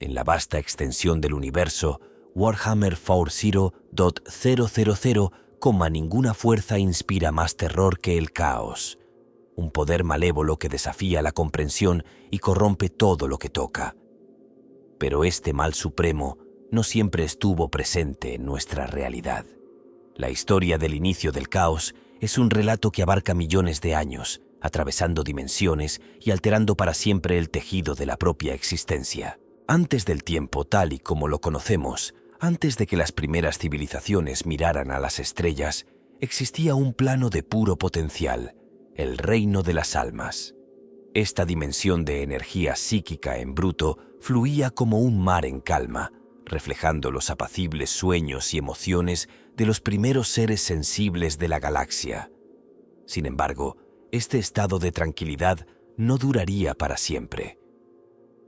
En la vasta extensión del universo, Warhammer 40.000, ninguna fuerza inspira más terror que el caos. Un poder malévolo que desafía la comprensión y corrompe todo lo que toca. Pero este mal supremo no siempre estuvo presente en nuestra realidad. La historia del inicio del caos es un relato que abarca millones de años, atravesando dimensiones y alterando para siempre el tejido de la propia existencia. Antes del tiempo tal y como lo conocemos, antes de que las primeras civilizaciones miraran a las estrellas, existía un plano de puro potencial, el reino de las almas. Esta dimensión de energía psíquica en bruto fluía como un mar en calma, reflejando los apacibles sueños y emociones de los primeros seres sensibles de la galaxia. Sin embargo, este estado de tranquilidad no duraría para siempre.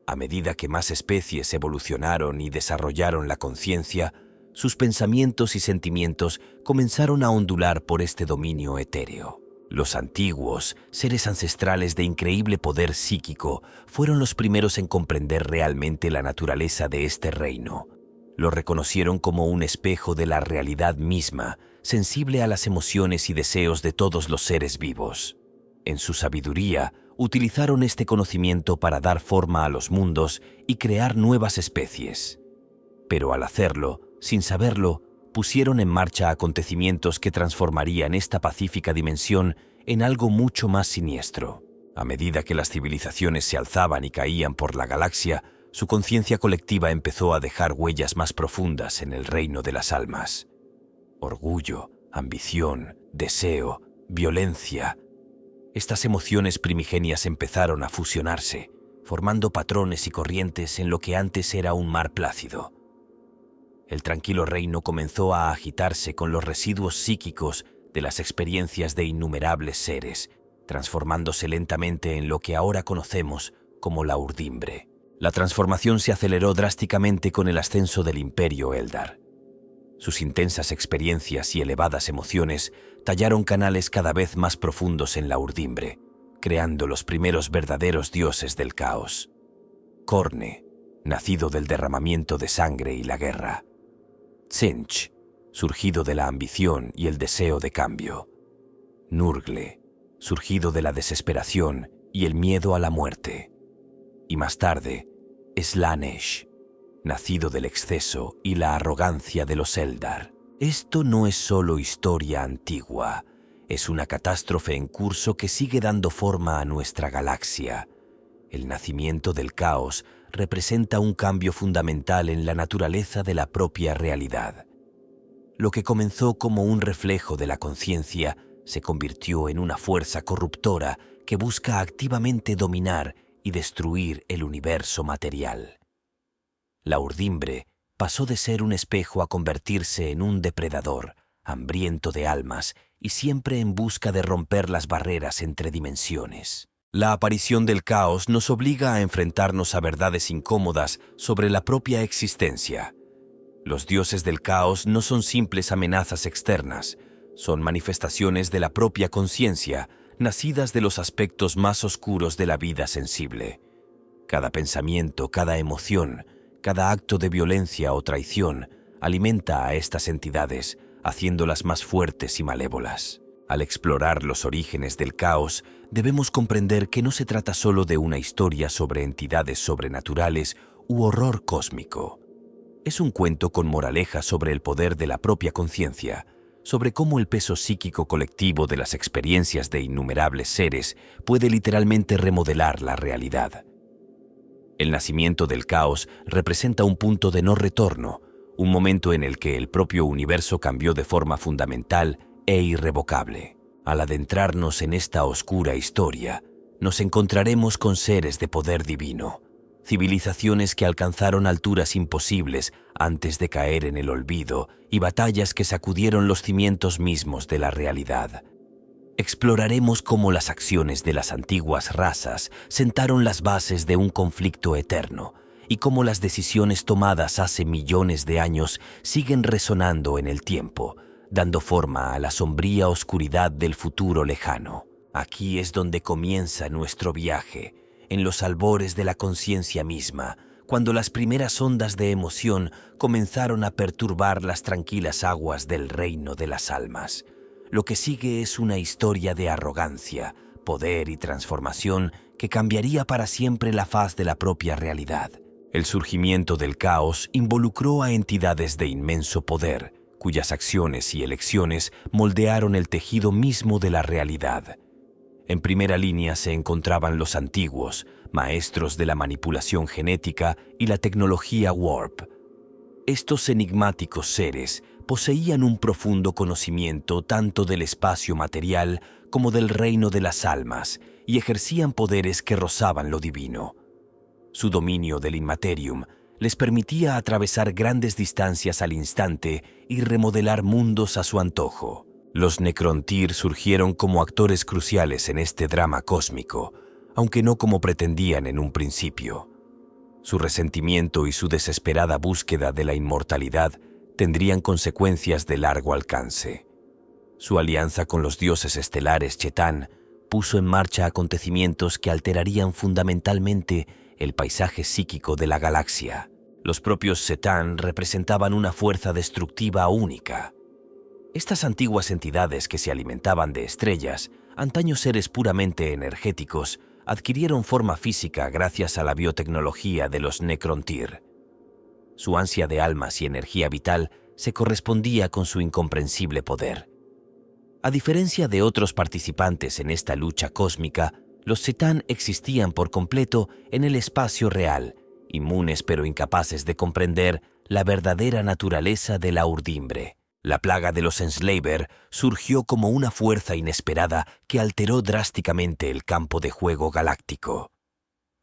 A medida que más especies evolucionaron y desarrollaron la conciencia, sus pensamientos y sentimientos comenzaron a ondular por este dominio etéreo. Los antiguos, seres ancestrales de increíble poder psíquico, fueron los primeros en comprender realmente la naturaleza de este reino. Lo reconocieron como un espejo de la realidad misma, sensible a las emociones y deseos de todos los seres vivos. En su sabiduría, utilizaron este conocimiento para dar forma a los mundos y crear nuevas especies. Pero al hacerlo, sin saberlo, pusieron en marcha acontecimientos que transformarían esta pacífica dimensión en algo mucho más siniestro. A medida que las civilizaciones se alzaban y caían por la galaxia, su conciencia colectiva empezó a dejar huellas más profundas en el reino de las almas. Orgullo, ambición, deseo, violencia. Estas emociones primigenias empezaron a fusionarse, formando patrones y corrientes en lo que antes era un mar plácido. El tranquilo reino comenzó a agitarse con los residuos psíquicos de las experiencias de innumerables seres, transformándose lentamente en lo que ahora conocemos como la urdimbre. La transformación se aceleró drásticamente con el ascenso del Imperio Eldar. Sus intensas experiencias y elevadas emociones tallaron canales cada vez más profundos en la urdimbre, creando los primeros verdaderos dioses del caos. Khorne, nacido del derramamiento de sangre y la guerra. Tzeentch, surgido de la ambición y el deseo de cambio. Nurgle, surgido de la desesperación y el miedo a la muerte. Y más tarde, Slaanesh, nacido del exceso y la arrogancia de los Eldar. Esto no es solo historia antigua, es una catástrofe en curso que sigue dando forma a nuestra galaxia. El nacimiento del caos representa un cambio fundamental en la naturaleza de la propia realidad. Lo que comenzó como un reflejo de la conciencia se convirtió en una fuerza corruptora que busca activamente dominar y destruir el universo material. La urdimbre pasó de ser un espejo a convertirse en un depredador, hambriento de almas y siempre en busca de romper las barreras entre dimensiones. La aparición del caos nos obliga a enfrentarnos a verdades incómodas sobre la propia existencia. Los dioses del caos no son simples amenazas externas, son manifestaciones de la propia conciencia, nacidas de los aspectos más oscuros de la vida sensible. Cada pensamiento, cada emoción, cada acto de violencia o traición alimenta a estas entidades, haciéndolas más fuertes y malévolas. Al explorar los orígenes del caos, debemos comprender que no se trata solo de una historia sobre entidades sobrenaturales u horror cósmico. Es un cuento con moraleja sobre el poder de la propia conciencia, sobre cómo el peso psíquico colectivo de las experiencias de innumerables seres puede literalmente remodelar la realidad. El nacimiento del caos representa un punto de no retorno, un momento en el que el propio universo cambió de forma fundamental e irrevocable. Al adentrarnos en esta oscura historia, nos encontraremos con seres de poder divino, civilizaciones que alcanzaron alturas imposibles antes de caer en el olvido y batallas que sacudieron los cimientos mismos de la realidad. Exploraremos cómo las acciones de las antiguas razas sentaron las bases de un conflicto eterno y cómo las decisiones tomadas hace millones de años siguen resonando en el tiempo, dando forma a la sombría oscuridad del futuro lejano. Aquí es donde comienza nuestro viaje, en los albores de la conciencia misma, cuando las primeras ondas de emoción comenzaron a perturbar las tranquilas aguas del reino de las almas. Lo que sigue es una historia de arrogancia, poder y transformación que cambiaría para siempre la faz de la propia realidad. El surgimiento del caos involucró a entidades de inmenso poder, cuyas acciones y elecciones moldearon el tejido mismo de la realidad. En primera línea se encontraban los antiguos, maestros de la manipulación genética y la tecnología Warp. Estos enigmáticos seres poseían un profundo conocimiento tanto del espacio material como del reino de las almas y ejercían poderes que rozaban lo divino. Su dominio del Inmaterium les permitía atravesar grandes distancias al instante y remodelar mundos a su antojo. Los Necrontyr surgieron como actores cruciales en este drama cósmico, aunque no como pretendían en un principio. Su resentimiento y su desesperada búsqueda de la inmortalidad tendrían consecuencias de largo alcance. Su alianza con los dioses estelares Chetán puso en marcha acontecimientos que alterarían fundamentalmente el paisaje psíquico de la galaxia. Los propios Chetán representaban una fuerza destructiva única. Estas antiguas entidades que se alimentaban de estrellas, antaño seres puramente energéticos, adquirieron forma física gracias a la biotecnología de los Necrontyr. Su ansia de almas y energía vital se correspondía con su incomprensible poder. A diferencia de otros participantes en esta lucha cósmica, los Chetán existían por completo en el espacio real, inmunes pero incapaces de comprender la verdadera naturaleza de la urdimbre. La plaga de los Enslaver surgió como una fuerza inesperada que alteró drásticamente el campo de juego galáctico.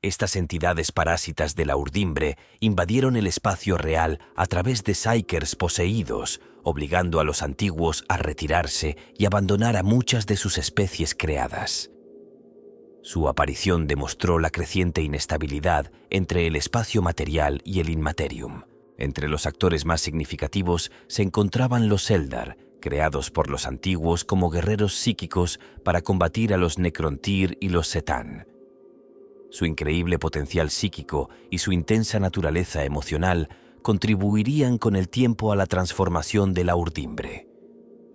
Estas entidades parásitas de la urdimbre invadieron el espacio real a través de Psykers poseídos, obligando a los antiguos a retirarse y abandonar a muchas de sus especies creadas. Su aparición demostró la creciente inestabilidad entre el espacio material y el Inmaterium. Entre los actores más significativos se encontraban los Eldar, creados por los antiguos como guerreros psíquicos para combatir a los Necrontyr y los Chetán. Su increíble potencial psíquico y su intensa naturaleza emocional contribuirían con el tiempo a la transformación de la urdimbre.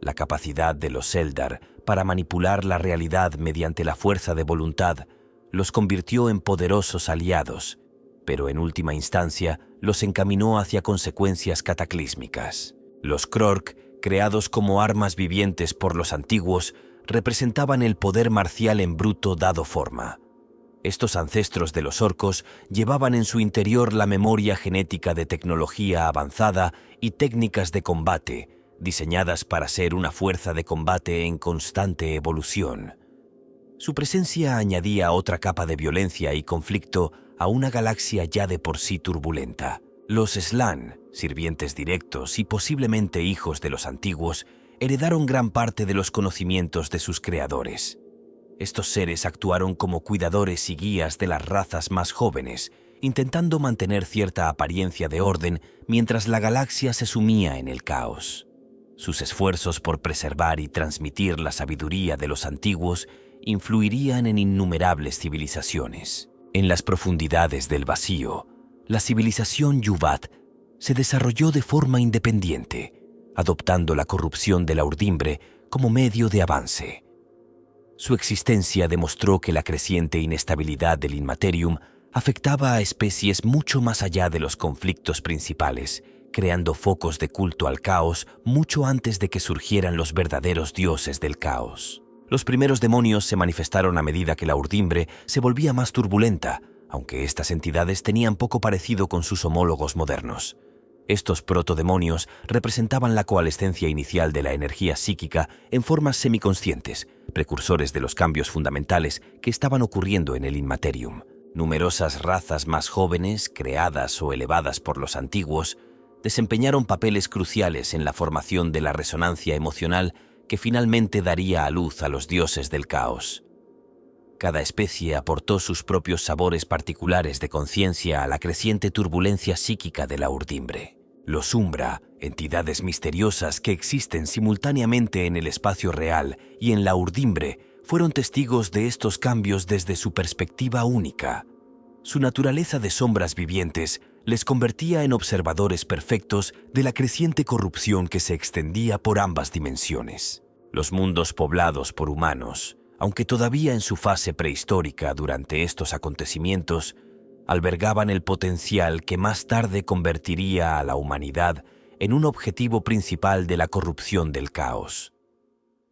La capacidad de los Eldar para manipular la realidad mediante la fuerza de voluntad los convirtió en poderosos aliados, pero en última instancia los encaminó hacia consecuencias cataclísmicas. Los Krork, creados como armas vivientes por los antiguos, representaban el poder marcial en bruto dado forma. Estos ancestros de los orcos llevaban en su interior la memoria genética de tecnología avanzada y técnicas de combate, diseñadas para ser una fuerza de combate en constante evolución. Su presencia añadía otra capa de violencia y conflicto a una galaxia ya de por sí turbulenta. Los Slann, sirvientes directos y posiblemente hijos de los antiguos, heredaron gran parte de los conocimientos de sus creadores. Estos seres actuaron como cuidadores y guías de las razas más jóvenes, intentando mantener cierta apariencia de orden mientras la galaxia se sumía en el caos. Sus esfuerzos por preservar y transmitir la sabiduría de los antiguos influirían en innumerables civilizaciones. En las profundidades del vacío, la civilización Yuvat se desarrolló de forma independiente, adoptando la corrupción de la urdimbre como medio de avance. Su existencia demostró que la creciente inestabilidad del Inmaterium afectaba a especies mucho más allá de los conflictos principales, creando focos de culto al caos mucho antes de que surgieran los verdaderos dioses del caos. Los primeros demonios se manifestaron a medida que la urdimbre se volvía más turbulenta, aunque estas entidades tenían poco parecido con sus homólogos modernos. Estos protodemonios representaban la coalescencia inicial de la energía psíquica en formas semiconscientes, precursores de los cambios fundamentales que estaban ocurriendo en el Inmaterium. Numerosas razas más jóvenes, creadas o elevadas por los antiguos, desempeñaron papeles cruciales en la formación de la resonancia emocional que finalmente daría a luz a los dioses del caos. Cada especie aportó sus propios sabores particulares de conciencia a la creciente turbulencia psíquica de la urdimbre. Los Umbra, entidades misteriosas que existen simultáneamente en el espacio real y en la urdimbre, fueron testigos de estos cambios desde su perspectiva única. Su naturaleza de sombras vivientes les convertía en observadores perfectos de la creciente corrupción que se extendía por ambas dimensiones. Los mundos poblados por humanos, aunque todavía en su fase prehistórica durante estos acontecimientos, albergaban el potencial que más tarde convertiría a la humanidad en un objetivo principal de la corrupción del caos.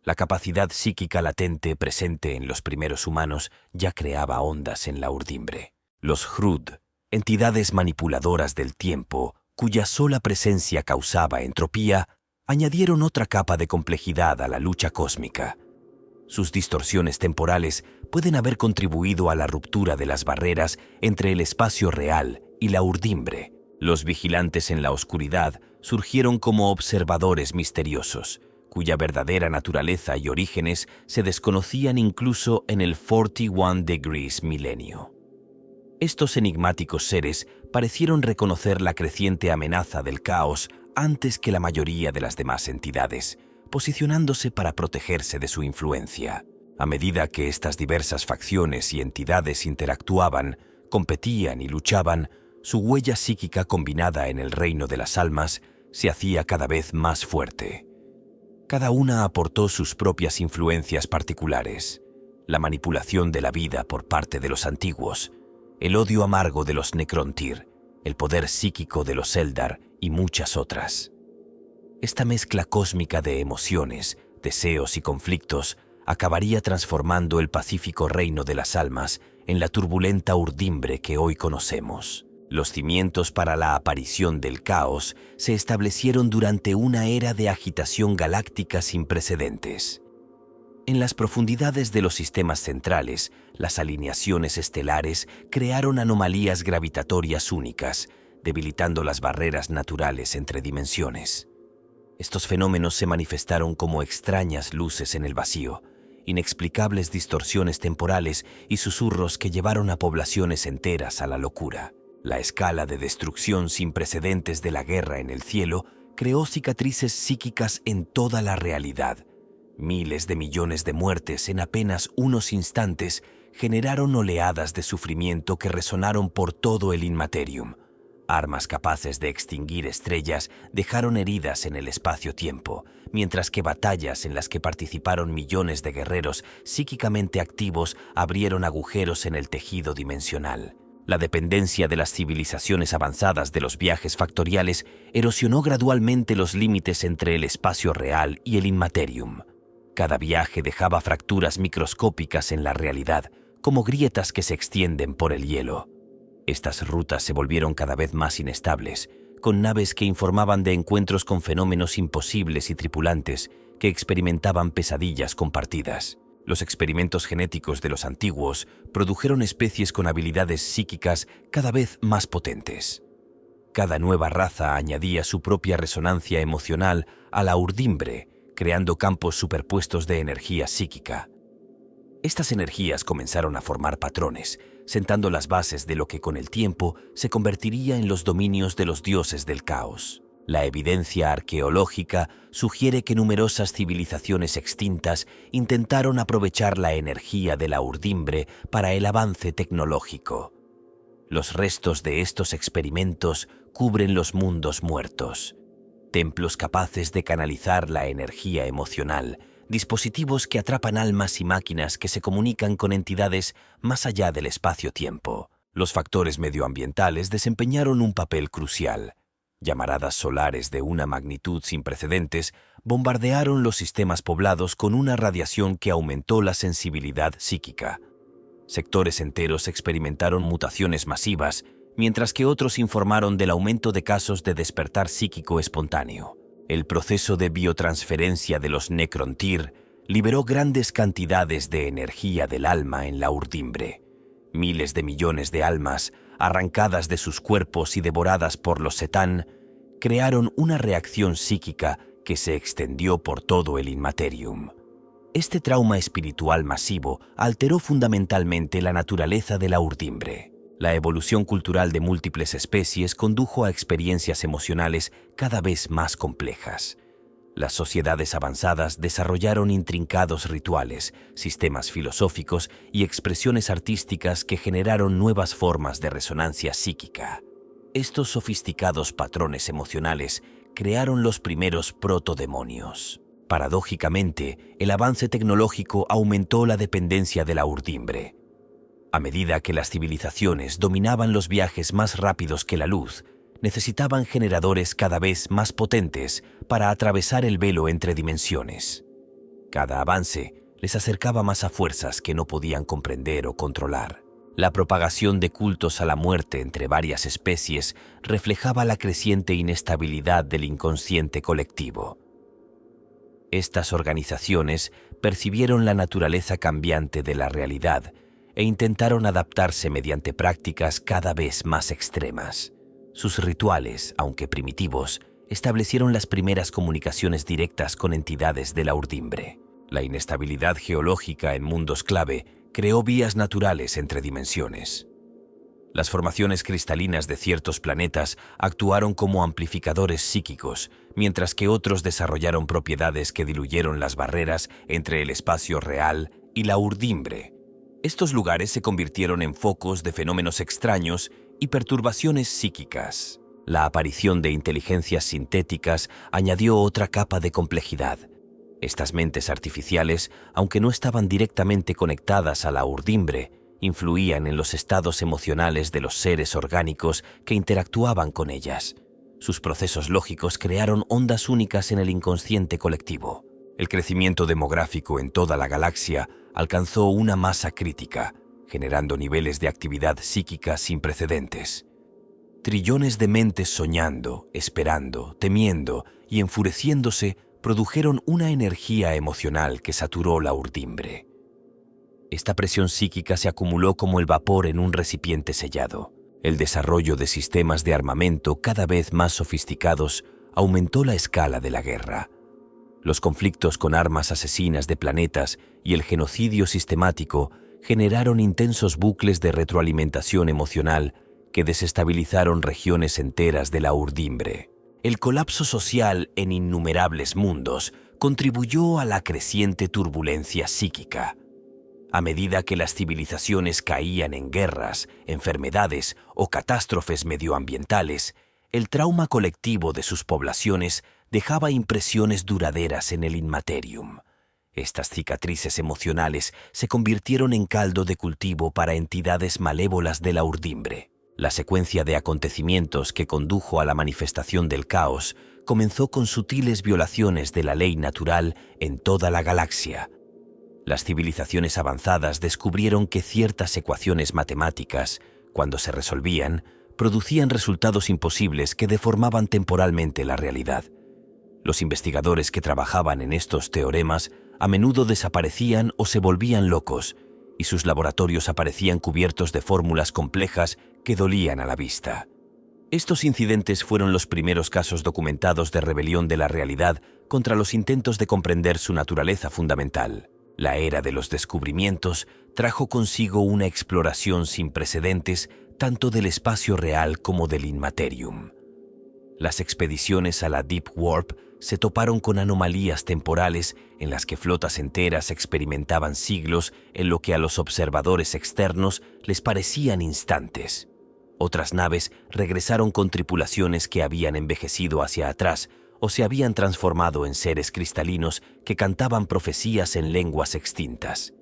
La capacidad psíquica latente presente en los primeros humanos ya creaba ondas en la urdimbre. Los Hrud, entidades manipuladoras del tiempo, cuya sola presencia causaba entropía, añadieron otra capa de complejidad a la lucha cósmica. Sus distorsiones temporales pueden haber contribuido a la ruptura de las barreras entre el espacio real y la urdimbre. Los vigilantes en la oscuridad surgieron como observadores misteriosos, cuya verdadera naturaleza y orígenes se desconocían incluso en el 41 Degrees milenio. Estos enigmáticos seres parecieron reconocer la creciente amenaza del caos antes que la mayoría de las demás entidades, posicionándose para protegerse de su influencia. A medida que estas diversas facciones y entidades interactuaban, competían y luchaban, su huella psíquica combinada en el reino de las almas se hacía cada vez más fuerte. Cada una aportó sus propias influencias particulares: la manipulación de la vida por parte de los antiguos, el odio amargo de los Necrontyr, el poder psíquico de los Eldar y muchas otras. Esta mezcla cósmica de emociones, deseos y conflictos acabaría transformando el pacífico reino de las almas en la turbulenta urdimbre que hoy conocemos. Los cimientos para la aparición del caos se establecieron durante una era de agitación galáctica sin precedentes. En las profundidades de los sistemas centrales, las alineaciones estelares crearon anomalías gravitatorias únicas, debilitando las barreras naturales entre dimensiones. Estos fenómenos se manifestaron como extrañas luces en el vacío, inexplicables distorsiones temporales y susurros que llevaron a poblaciones enteras a la locura. La escala de destrucción sin precedentes de la guerra en el cielo creó cicatrices psíquicas en toda la realidad. Miles de millones de muertes en apenas unos instantes generaron oleadas de sufrimiento que resonaron por todo el Inmaterium. Armas capaces de extinguir estrellas dejaron heridas en el espacio-tiempo, mientras que batallas en las que participaron millones de guerreros psíquicamente activos abrieron agujeros en el tejido dimensional. La dependencia de las civilizaciones avanzadas de los viajes factoriales erosionó gradualmente los límites entre el espacio real y el Inmaterium. Cada viaje dejaba fracturas microscópicas en la realidad, como grietas que se extienden por el hielo. Estas rutas se volvieron cada vez más inestables, con naves que informaban de encuentros con fenómenos imposibles y tripulantes que experimentaban pesadillas compartidas. Los experimentos genéticos de los antiguos produjeron especies con habilidades psíquicas cada vez más potentes. Cada nueva raza añadía su propia resonancia emocional a la urdimbre, creando campos superpuestos de energía psíquica. Estas energías comenzaron a formar patrones, sentando las bases de lo que con el tiempo se convertiría en los dominios de los dioses del caos. La evidencia arqueológica sugiere que numerosas civilizaciones extintas intentaron aprovechar la energía de la urdimbre para el avance tecnológico. Los restos de estos experimentos cubren los mundos muertos, templos capaces de canalizar la energía emocional, dispositivos que atrapan almas y máquinas que se comunican con entidades más allá del espacio-tiempo. Los factores medioambientales desempeñaron un papel crucial. Llamaradas solares de una magnitud sin precedentes bombardearon los sistemas poblados con una radiación que aumentó la sensibilidad psíquica. Sectores enteros experimentaron mutaciones masivas, mientras que otros informaron del aumento de casos de despertar psíquico espontáneo. El proceso de biotransferencia de los Necrontyr liberó grandes cantidades de energía del alma en la urdimbre. Miles de millones de almas, arrancadas de sus cuerpos y devoradas por los Setán, crearon una reacción psíquica que se extendió por todo el Inmaterium. Este trauma espiritual masivo alteró fundamentalmente la naturaleza de la urdimbre. La evolución cultural de múltiples especies condujo a experiencias emocionales cada vez más complejas. Las sociedades avanzadas desarrollaron intrincados rituales, sistemas filosóficos y expresiones artísticas que generaron nuevas formas de resonancia psíquica. Estos sofisticados patrones emocionales crearon los primeros protodemonios. Paradójicamente, el avance tecnológico aumentó la dependencia de la urdimbre. A medida que las civilizaciones dominaban los viajes más rápidos que la luz, necesitaban generadores cada vez más potentes para atravesar el velo entre dimensiones. Cada avance les acercaba más a fuerzas que no podían comprender o controlar. La propagación de cultos a la muerte entre varias especies reflejaba la creciente inestabilidad del inconsciente colectivo. Estas organizaciones percibieron la naturaleza cambiante de la realidad e intentaron adaptarse mediante prácticas cada vez más extremas. Sus rituales, aunque primitivos, establecieron las primeras comunicaciones directas con entidades de la urdimbre. La inestabilidad geológica en mundos clave creó vías naturales entre dimensiones. Las formaciones cristalinas de ciertos planetas actuaron como amplificadores psíquicos, mientras que otros desarrollaron propiedades que diluyeron las barreras entre el espacio real y la urdimbre. Estos lugares se convirtieron en focos de fenómenos extraños y perturbaciones psíquicas. La aparición de inteligencias sintéticas añadió otra capa de complejidad. Estas mentes artificiales, aunque no estaban directamente conectadas a la urdimbre, influían en los estados emocionales de los seres orgánicos que interactuaban con ellas. Sus procesos lógicos crearon ondas únicas en el inconsciente colectivo. El crecimiento demográfico en toda la galaxia alcanzó una masa crítica, generando niveles de actividad psíquica sin precedentes. Trillones de mentes soñando, esperando, temiendo y enfureciéndose produjeron una energía emocional que saturó la urdimbre. Esta presión psíquica se acumuló como el vapor en un recipiente sellado. El desarrollo de sistemas de armamento cada vez más sofisticados aumentó la escala de la guerra. Los conflictos con armas asesinas de planetas y el genocidio sistemático generaron intensos bucles de retroalimentación emocional que desestabilizaron regiones enteras de la urdimbre. El colapso social en innumerables mundos contribuyó a la creciente turbulencia psíquica. A medida que las civilizaciones caían en guerras, enfermedades o catástrofes medioambientales, el trauma colectivo de sus poblaciones dejaba impresiones duraderas en el Inmaterium. Estas cicatrices emocionales se convirtieron en caldo de cultivo para entidades malévolas de la urdimbre. La secuencia de acontecimientos que condujo a la manifestación del caos comenzó con sutiles violaciones de la ley natural en toda la galaxia. Las civilizaciones avanzadas descubrieron que ciertas ecuaciones matemáticas, cuando se resolvían, producían resultados imposibles que deformaban temporalmente la realidad. Los investigadores que trabajaban en estos teoremas a menudo desaparecían o se volvían locos, y sus laboratorios aparecían cubiertos de fórmulas complejas que dolían a la vista. Estos incidentes fueron los primeros casos documentados de rebelión de la realidad contra los intentos de comprender su naturaleza fundamental. La era de los descubrimientos trajo consigo una exploración sin precedentes tanto del espacio real como del Inmaterium. Las expediciones a la Deep Warp se toparon con anomalías temporales en las que flotas enteras experimentaban siglos en lo que a los observadores externos les parecían instantes. Otras naves regresaron con tripulaciones que habían envejecido hacia atrás o se habían transformado en seres cristalinos que cantaban profecías en lenguas extintas.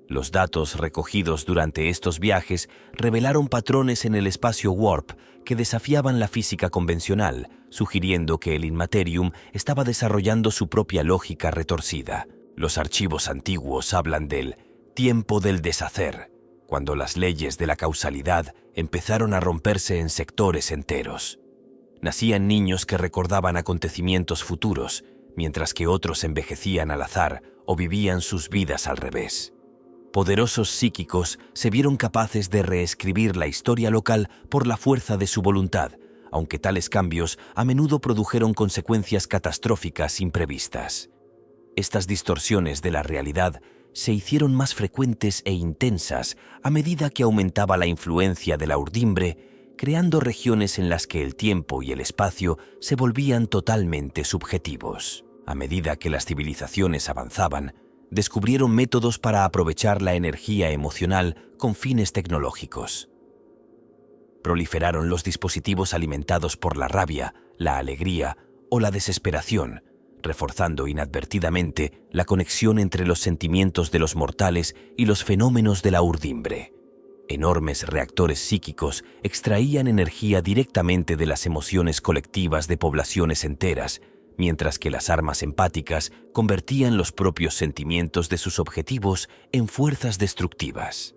Los datos recogidos durante estos viajes revelaron patrones en el espacio Warp que desafiaban la física convencional, sugiriendo que el Inmaterium estaba desarrollando su propia lógica retorcida. Los archivos antiguos hablan del tiempo del deshacer, cuando las leyes de la causalidad empezaron a romperse en sectores enteros. Nacían niños que recordaban acontecimientos futuros, mientras que otros envejecían al azar o vivían sus vidas al revés. Poderosos psíquicos se vieron capaces de reescribir la historia local por la fuerza de su voluntad, aunque tales cambios a menudo produjeron consecuencias catastróficas imprevistas. Estas distorsiones de la realidad se hicieron más frecuentes e intensas a medida que aumentaba la influencia de la urdimbre, creando regiones en las que el tiempo y el espacio se volvían totalmente subjetivos. A medida que las civilizaciones avanzaban, descubrieron métodos para aprovechar la energía emocional con fines tecnológicos. Proliferaron los dispositivos alimentados por la rabia, la alegría o la desesperación, reforzando inadvertidamente la conexión entre los sentimientos de los mortales y los fenómenos de la urdimbre. Enormes reactores psíquicos extraían energía directamente de las emociones colectivas de poblaciones enteras, mientras que las armas empáticas convertían los propios sentimientos de sus objetivos en fuerzas destructivas.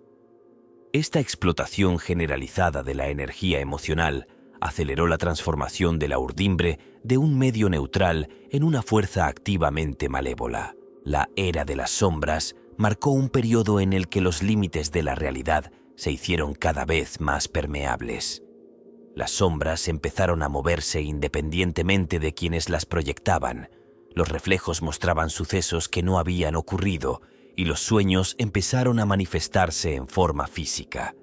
Esta explotación generalizada de la energía emocional aceleró la transformación de la urdimbre de un medio neutral en una fuerza activamente malévola. La Era de las Sombras marcó un periodo en el que los límites de la realidad se hicieron cada vez más permeables. Las sombras empezaron a moverse independientemente de quienes las proyectaban. Los reflejos mostraban sucesos que no habían ocurrido y los sueños empezaron a manifestarse en forma física.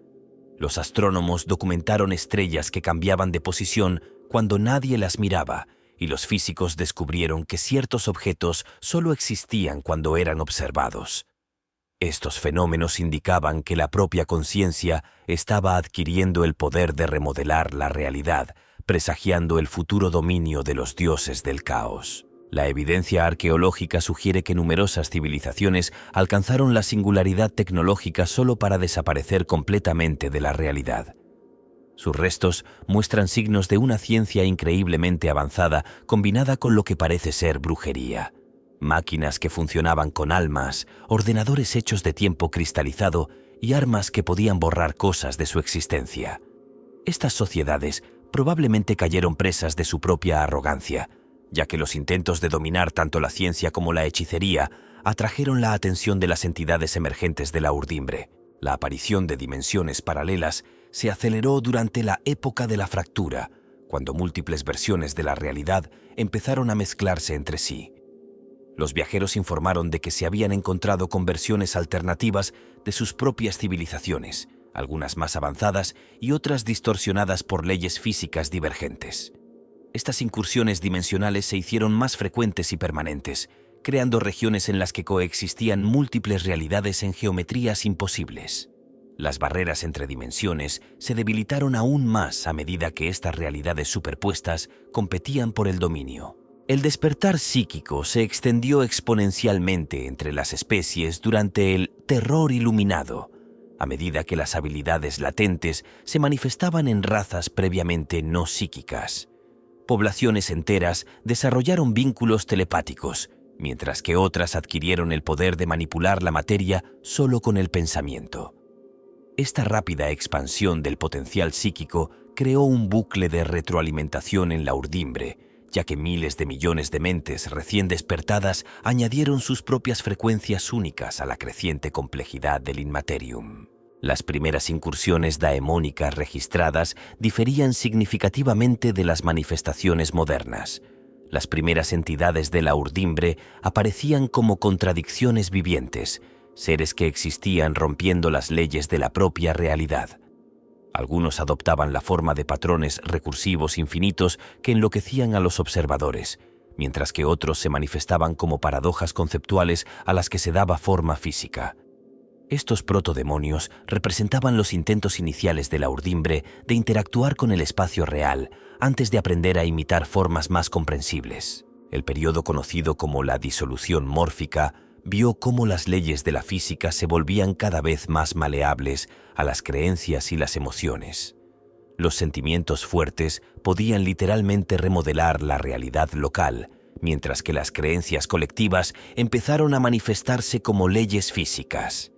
Los astrónomos documentaron estrellas que cambiaban de posición cuando nadie las miraba, y los físicos descubrieron que ciertos objetos solo existían cuando eran observados. Estos fenómenos indicaban que la propia conciencia estaba adquiriendo el poder de remodelar la realidad, presagiando el futuro dominio de los dioses del caos. La evidencia arqueológica sugiere que numerosas civilizaciones alcanzaron la singularidad tecnológica solo para desaparecer completamente de la realidad. Sus restos muestran signos de una ciencia increíblemente avanzada combinada con lo que parece ser brujería. Máquinas que funcionaban con almas, ordenadores hechos de tiempo cristalizado y armas que podían borrar cosas de su existencia. Estas sociedades probablemente cayeron presas de su propia arrogancia, ya que los intentos de dominar tanto la ciencia como la hechicería atrajeron la atención de las entidades emergentes de la urdimbre. La aparición de dimensiones paralelas se aceleró durante la época de la fractura, cuando múltiples versiones de la realidad empezaron a mezclarse entre sí. Los viajeros informaron de que se habían encontrado con versiones alternativas de sus propias civilizaciones, algunas más avanzadas y otras distorsionadas por leyes físicas divergentes. Estas incursiones dimensionales se hicieron más frecuentes y permanentes, creando regiones en las que coexistían múltiples realidades en geometrías imposibles. Las barreras entre dimensiones se debilitaron aún más a medida que estas realidades superpuestas competían por el dominio. El despertar psíquico se extendió exponencialmente entre las especies durante el Terror Iluminado, a medida que las habilidades latentes se manifestaban en razas previamente no psíquicas. Poblaciones enteras desarrollaron vínculos telepáticos, mientras que otras adquirieron el poder de manipular la materia solo con el pensamiento. Esta rápida expansión del potencial psíquico creó un bucle de retroalimentación en la urdimbre, ya que miles de millones de mentes recién despertadas añadieron sus propias frecuencias únicas a la creciente complejidad del Inmaterium. Las primeras incursiones daemónicas registradas diferían significativamente de las manifestaciones modernas. Las primeras entidades de la urdimbre aparecían como contradicciones vivientes, seres que existían rompiendo las leyes de la propia realidad. Algunos adoptaban la forma de patrones recursivos infinitos que enloquecían a los observadores, mientras que otros se manifestaban como paradojas conceptuales a las que se daba forma física. Estos protodemonios representaban los intentos iniciales de la urdimbre de interactuar con el espacio real antes de aprender a imitar formas más comprensibles. El periodo conocido como la disolución mórfica vio cómo las leyes de la física se volvían cada vez más maleables a las creencias y las emociones. Los sentimientos fuertes podían literalmente remodelar la realidad local, mientras que las creencias colectivas empezaron a manifestarse como leyes físicas.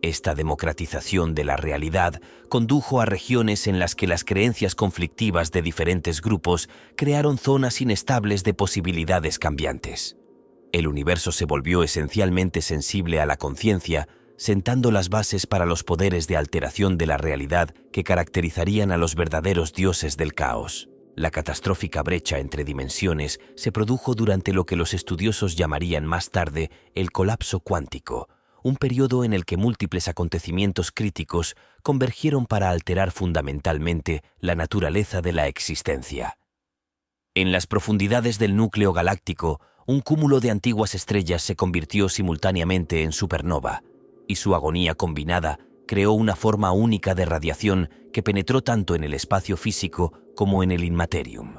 Esta democratización de la realidad condujo a regiones en las que las creencias conflictivas de diferentes grupos crearon zonas inestables de posibilidades cambiantes. El universo se volvió esencialmente sensible a la conciencia, sentando las bases para los poderes de alteración de la realidad que caracterizarían a los verdaderos dioses del caos. La catastrófica brecha entre dimensiones se produjo durante lo que los estudiosos llamarían más tarde el colapso cuántico, un periodo en el que múltiples acontecimientos críticos convergieron para alterar fundamentalmente la naturaleza de la existencia. En las profundidades del núcleo galáctico un cúmulo de antiguas estrellas se convirtió simultáneamente en supernova, y su agonía combinada creó una forma única de radiación que penetró tanto en el espacio físico como en el Inmaterium.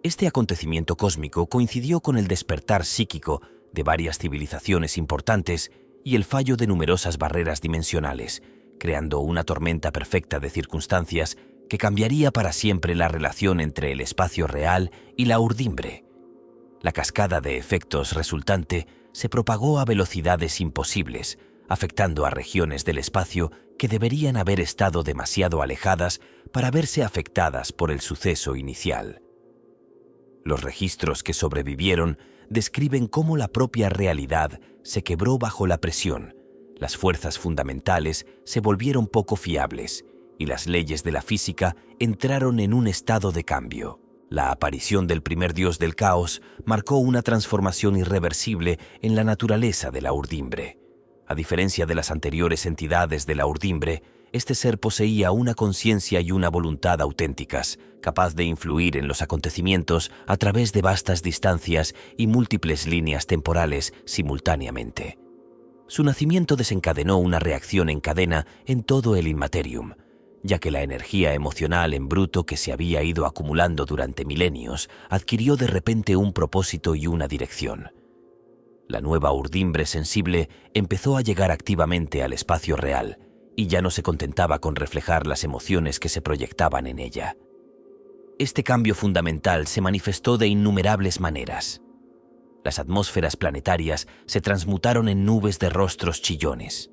Este acontecimiento cósmico coincidió con el despertar psíquico de varias civilizaciones importantes y el fallo de numerosas barreras dimensionales, creando una tormenta perfecta de circunstancias que cambiaría para siempre la relación entre el espacio real y la urdimbre. La cascada de efectos resultante se propagó a velocidades imposibles, afectando a regiones del espacio que deberían haber estado demasiado alejadas para verse afectadas por el suceso inicial. Los registros que sobrevivieron describen cómo la propia realidad se quebró bajo la presión, las fuerzas fundamentales se volvieron poco fiables y las leyes de la física entraron en un estado de cambio. La aparición del primer dios del caos marcó una transformación irreversible en la naturaleza de la urdimbre. A diferencia de las anteriores entidades de la urdimbre, este ser poseía una conciencia y una voluntad auténticas, capaz de influir en los acontecimientos a través de vastas distancias y múltiples líneas temporales simultáneamente. Su nacimiento desencadenó una reacción en cadena en todo el Inmaterium, ya que la energía emocional en bruto que se había ido acumulando durante milenios adquirió de repente un propósito y una dirección. La nueva urdimbre sensible empezó a llegar activamente al espacio real y ya no se contentaba con reflejar las emociones que se proyectaban en ella. Este cambio fundamental se manifestó de innumerables maneras. Las atmósferas planetarias se transmutaron en nubes de rostros chillones.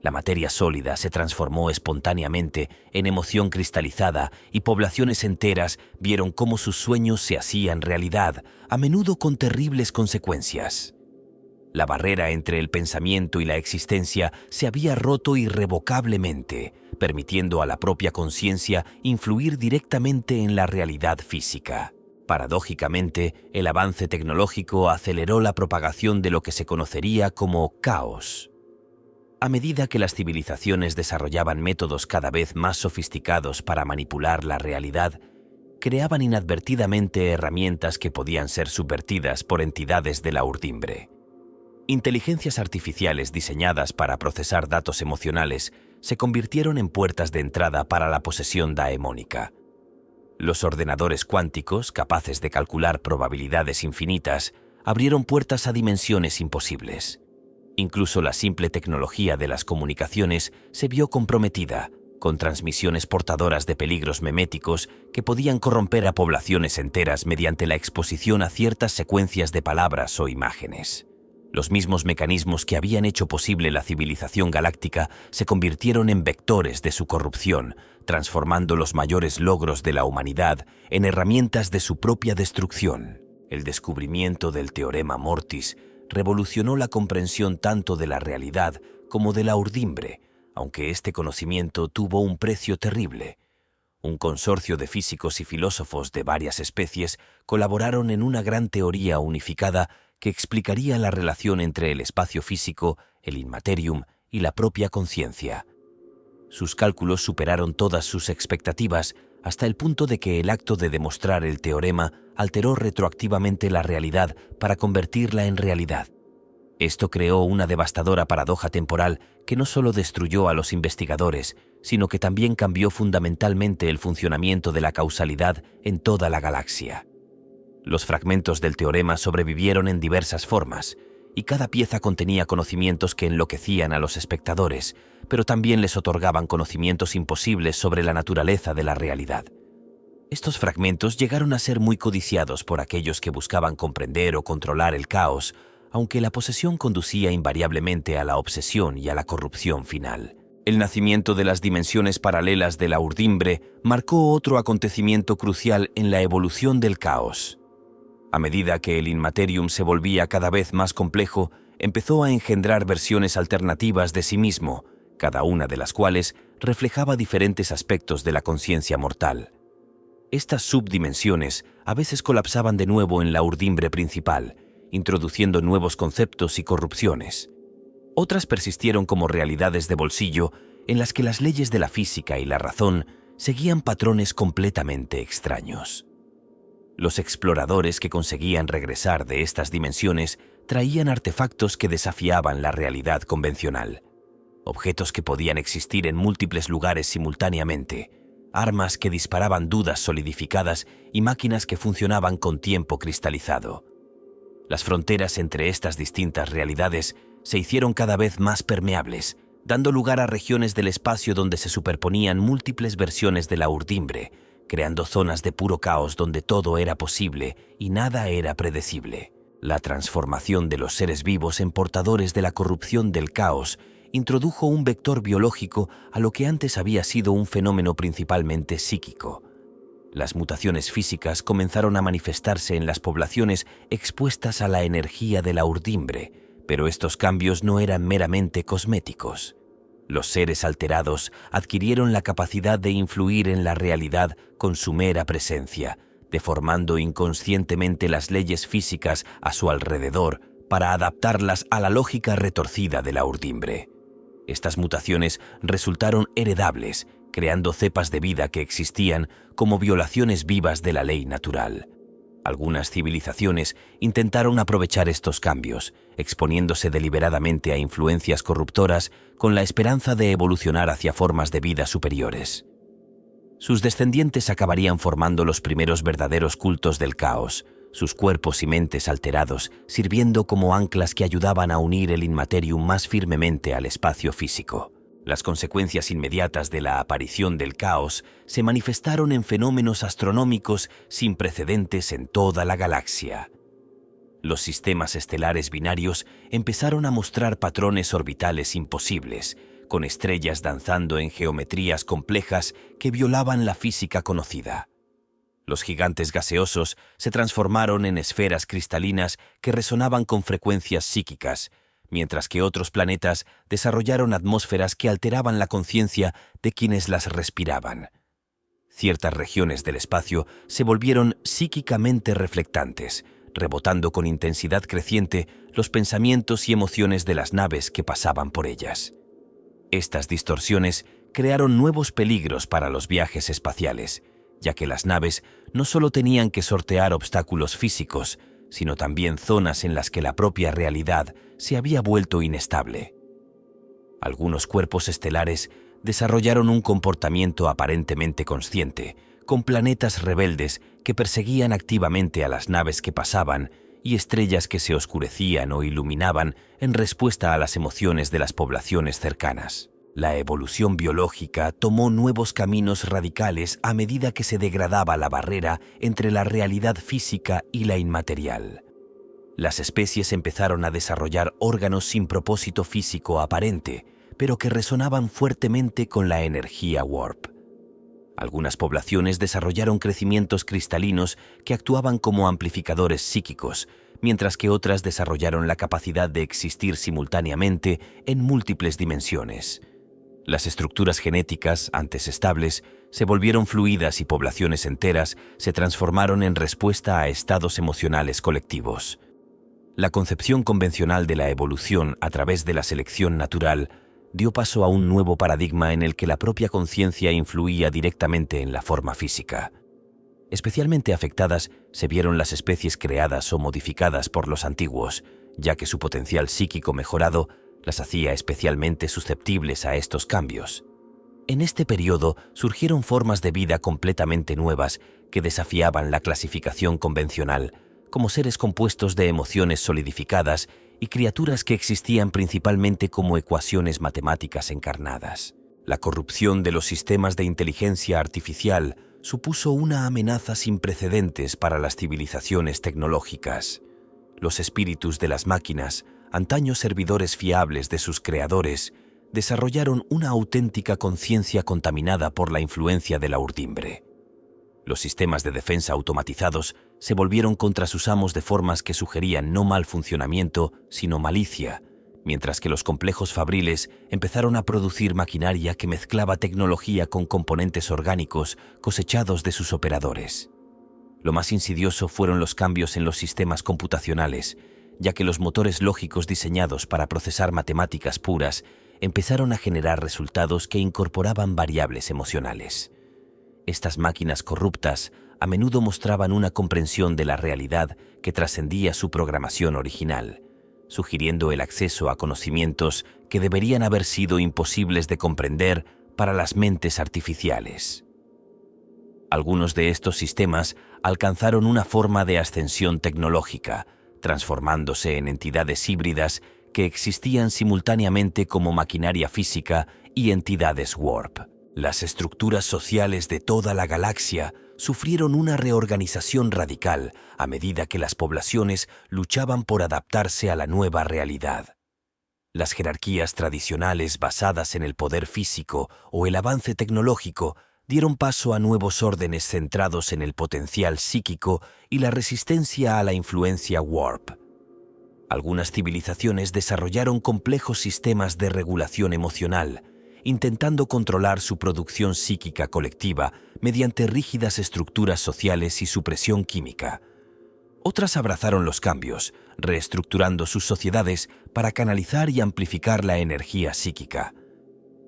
La materia sólida se transformó espontáneamente en emoción cristalizada y poblaciones enteras vieron cómo sus sueños se hacían realidad, a menudo con terribles consecuencias. La barrera entre el pensamiento y la existencia se había roto irrevocablemente, permitiendo a la propia conciencia influir directamente en la realidad física. Paradójicamente, el avance tecnológico aceleró la propagación de lo que se conocería como caos. A medida que las civilizaciones desarrollaban métodos cada vez más sofisticados para manipular la realidad, creaban inadvertidamente herramientas que podían ser subvertidas por entidades de la urdimbre. Inteligencias artificiales diseñadas para procesar datos emocionales se convirtieron en puertas de entrada para la posesión daemónica. Los ordenadores cuánticos, capaces de calcular probabilidades infinitas, abrieron puertas a dimensiones imposibles. Incluso la simple tecnología de las comunicaciones se vio comprometida, con transmisiones portadoras de peligros meméticos que podían corromper a poblaciones enteras mediante la exposición a ciertas secuencias de palabras o imágenes. Los mismos mecanismos que habían hecho posible la civilización galáctica se convirtieron en vectores de su corrupción, transformando los mayores logros de la humanidad en herramientas de su propia destrucción. El descubrimiento del teorema Mortis revolucionó la comprensión tanto de la realidad como de la urdimbre, aunque este conocimiento tuvo un precio terrible. Un consorcio de físicos y filósofos de varias especies colaboraron en una gran teoría unificada que explicaría la relación entre el espacio físico, el Inmaterium y la propia conciencia. Sus cálculos superaron todas sus expectativas hasta el punto de que el acto de demostrar el teorema alteró retroactivamente la realidad para convertirla en realidad. Esto creó una devastadora paradoja temporal que no solo destruyó a los investigadores, sino que también cambió fundamentalmente el funcionamiento de la causalidad en toda la galaxia. Los fragmentos del teorema sobrevivieron en diversas formas, y cada pieza contenía conocimientos que enloquecían a los espectadores, pero también les otorgaban conocimientos imposibles sobre la naturaleza de la realidad. Estos fragmentos llegaron a ser muy codiciados por aquellos que buscaban comprender o controlar el caos, aunque la posesión conducía invariablemente a la obsesión y a la corrupción final. El nacimiento de las dimensiones paralelas de la urdimbre marcó otro acontecimiento crucial en la evolución del caos. A medida que el Inmaterium se volvía cada vez más complejo, empezó a engendrar versiones alternativas de sí mismo, cada una de las cuales reflejaba diferentes aspectos de la conciencia mortal. Estas subdimensiones a veces colapsaban de nuevo en la urdimbre principal, introduciendo nuevos conceptos y corrupciones. Otras persistieron como realidades de bolsillo en las que las leyes de la física y la razón seguían patrones completamente extraños. Los exploradores que conseguían regresar de estas dimensiones traían artefactos que desafiaban la realidad convencional. Objetos que podían existir en múltiples lugares simultáneamente, armas que disparaban dudas solidificadas y máquinas que funcionaban con tiempo cristalizado. Las fronteras entre estas distintas realidades se hicieron cada vez más permeables, dando lugar a regiones del espacio donde se superponían múltiples versiones de la urdimbre, creando zonas de puro caos donde todo era posible y nada era predecible. La transformación de los seres vivos en portadores de la corrupción del caos introdujo un vector biológico a lo que antes había sido un fenómeno principalmente psíquico. Las mutaciones físicas comenzaron a manifestarse en las poblaciones expuestas a la energía de la urdimbre, pero estos cambios no eran meramente cosméticos. Los seres alterados adquirieron la capacidad de influir en la realidad con su mera presencia, deformando inconscientemente las leyes físicas a su alrededor para adaptarlas a la lógica retorcida de la urdimbre. Estas mutaciones resultaron heredables, creando cepas de vida que existían como violaciones vivas de la ley natural. Algunas civilizaciones intentaron aprovechar estos cambios, exponiéndose deliberadamente a influencias corruptoras con la esperanza de evolucionar hacia formas de vida superiores. Sus descendientes acabarían formando los primeros verdaderos cultos del caos, sus cuerpos y mentes alterados sirviendo como anclas que ayudaban a unir el inmaterium más firmemente al espacio físico. Las consecuencias inmediatas de la aparición del caos se manifestaron en fenómenos astronómicos sin precedentes en toda la galaxia. Los sistemas estelares binarios empezaron a mostrar patrones orbitales imposibles, con estrellas danzando en geometrías complejas que violaban la física conocida. Los gigantes gaseosos se transformaron en esferas cristalinas que resonaban con frecuencias psíquicas, mientras que otros planetas desarrollaron atmósferas que alteraban la conciencia de quienes las respiraban. Ciertas regiones del espacio se volvieron psíquicamente reflectantes, rebotando con intensidad creciente los pensamientos y emociones de las naves que pasaban por ellas. Estas distorsiones crearon nuevos peligros para los viajes espaciales, ya que las naves no solo tenían que sortear obstáculos físicos, sino también zonas en las que la propia realidad se había vuelto inestable. Algunos cuerpos estelares desarrollaron un comportamiento aparentemente consciente, con planetas rebeldes que perseguían activamente a las naves que pasaban y estrellas que se oscurecían o iluminaban en respuesta a las emociones de las poblaciones cercanas. La evolución biológica tomó nuevos caminos radicales a medida que se degradaba la barrera entre la realidad física y la inmaterial. Las especies empezaron a desarrollar órganos sin propósito físico aparente, pero que resonaban fuertemente con la energía warp. Algunas poblaciones desarrollaron crecimientos cristalinos que actuaban como amplificadores psíquicos, mientras que otras desarrollaron la capacidad de existir simultáneamente en múltiples dimensiones. Las estructuras genéticas, antes estables, se volvieron fluidas y poblaciones enteras se transformaron en respuesta a estados emocionales colectivos. La concepción convencional de la evolución a través de la selección natural dio paso a un nuevo paradigma en el que la propia conciencia influía directamente en la forma física. Especialmente afectadas se vieron las especies creadas o modificadas por los antiguos, ya que su potencial psíquico mejorado las hacía especialmente susceptibles a estos cambios. En este periodo surgieron formas de vida completamente nuevas que desafiaban la clasificación convencional, como seres compuestos de emociones solidificadas y criaturas que existían principalmente como ecuaciones matemáticas encarnadas. La corrupción de los sistemas de inteligencia artificial supuso una amenaza sin precedentes para las civilizaciones tecnológicas. Los espíritus de las máquinas, antaño servidores fiables de sus creadores, desarrollaron una auténtica conciencia contaminada por la influencia de la urdimbre. Los sistemas de defensa automatizados se volvieron contra sus amos de formas que sugerían no mal funcionamiento, sino malicia, mientras que los complejos fabriles empezaron a producir maquinaria que mezclaba tecnología con componentes orgánicos cosechados de sus operadores. Lo más insidioso fueron los cambios en los sistemas computacionales, ya que los motores lógicos diseñados para procesar matemáticas puras empezaron a generar resultados que incorporaban variables emocionales. Estas máquinas corruptas a menudo mostraban una comprensión de la realidad que trascendía su programación original, sugiriendo el acceso a conocimientos que deberían haber sido imposibles de comprender para las mentes artificiales. Algunos de estos sistemas alcanzaron una forma de ascensión tecnológica, transformándose en entidades híbridas que existían simultáneamente como maquinaria física y entidades warp. Las estructuras sociales de toda la galaxia sufrieron una reorganización radical a medida que las poblaciones luchaban por adaptarse a la nueva realidad. Las jerarquías tradicionales basadas en el poder físico o el avance tecnológico dieron paso a nuevos órdenes centrados en el potencial psíquico y la resistencia a la influencia warp. Algunas civilizaciones desarrollaron complejos sistemas de regulación emocional, intentando controlar su producción psíquica colectiva mediante rígidas estructuras sociales y supresión química. Otras abrazaron los cambios, reestructurando sus sociedades para canalizar y amplificar la energía psíquica.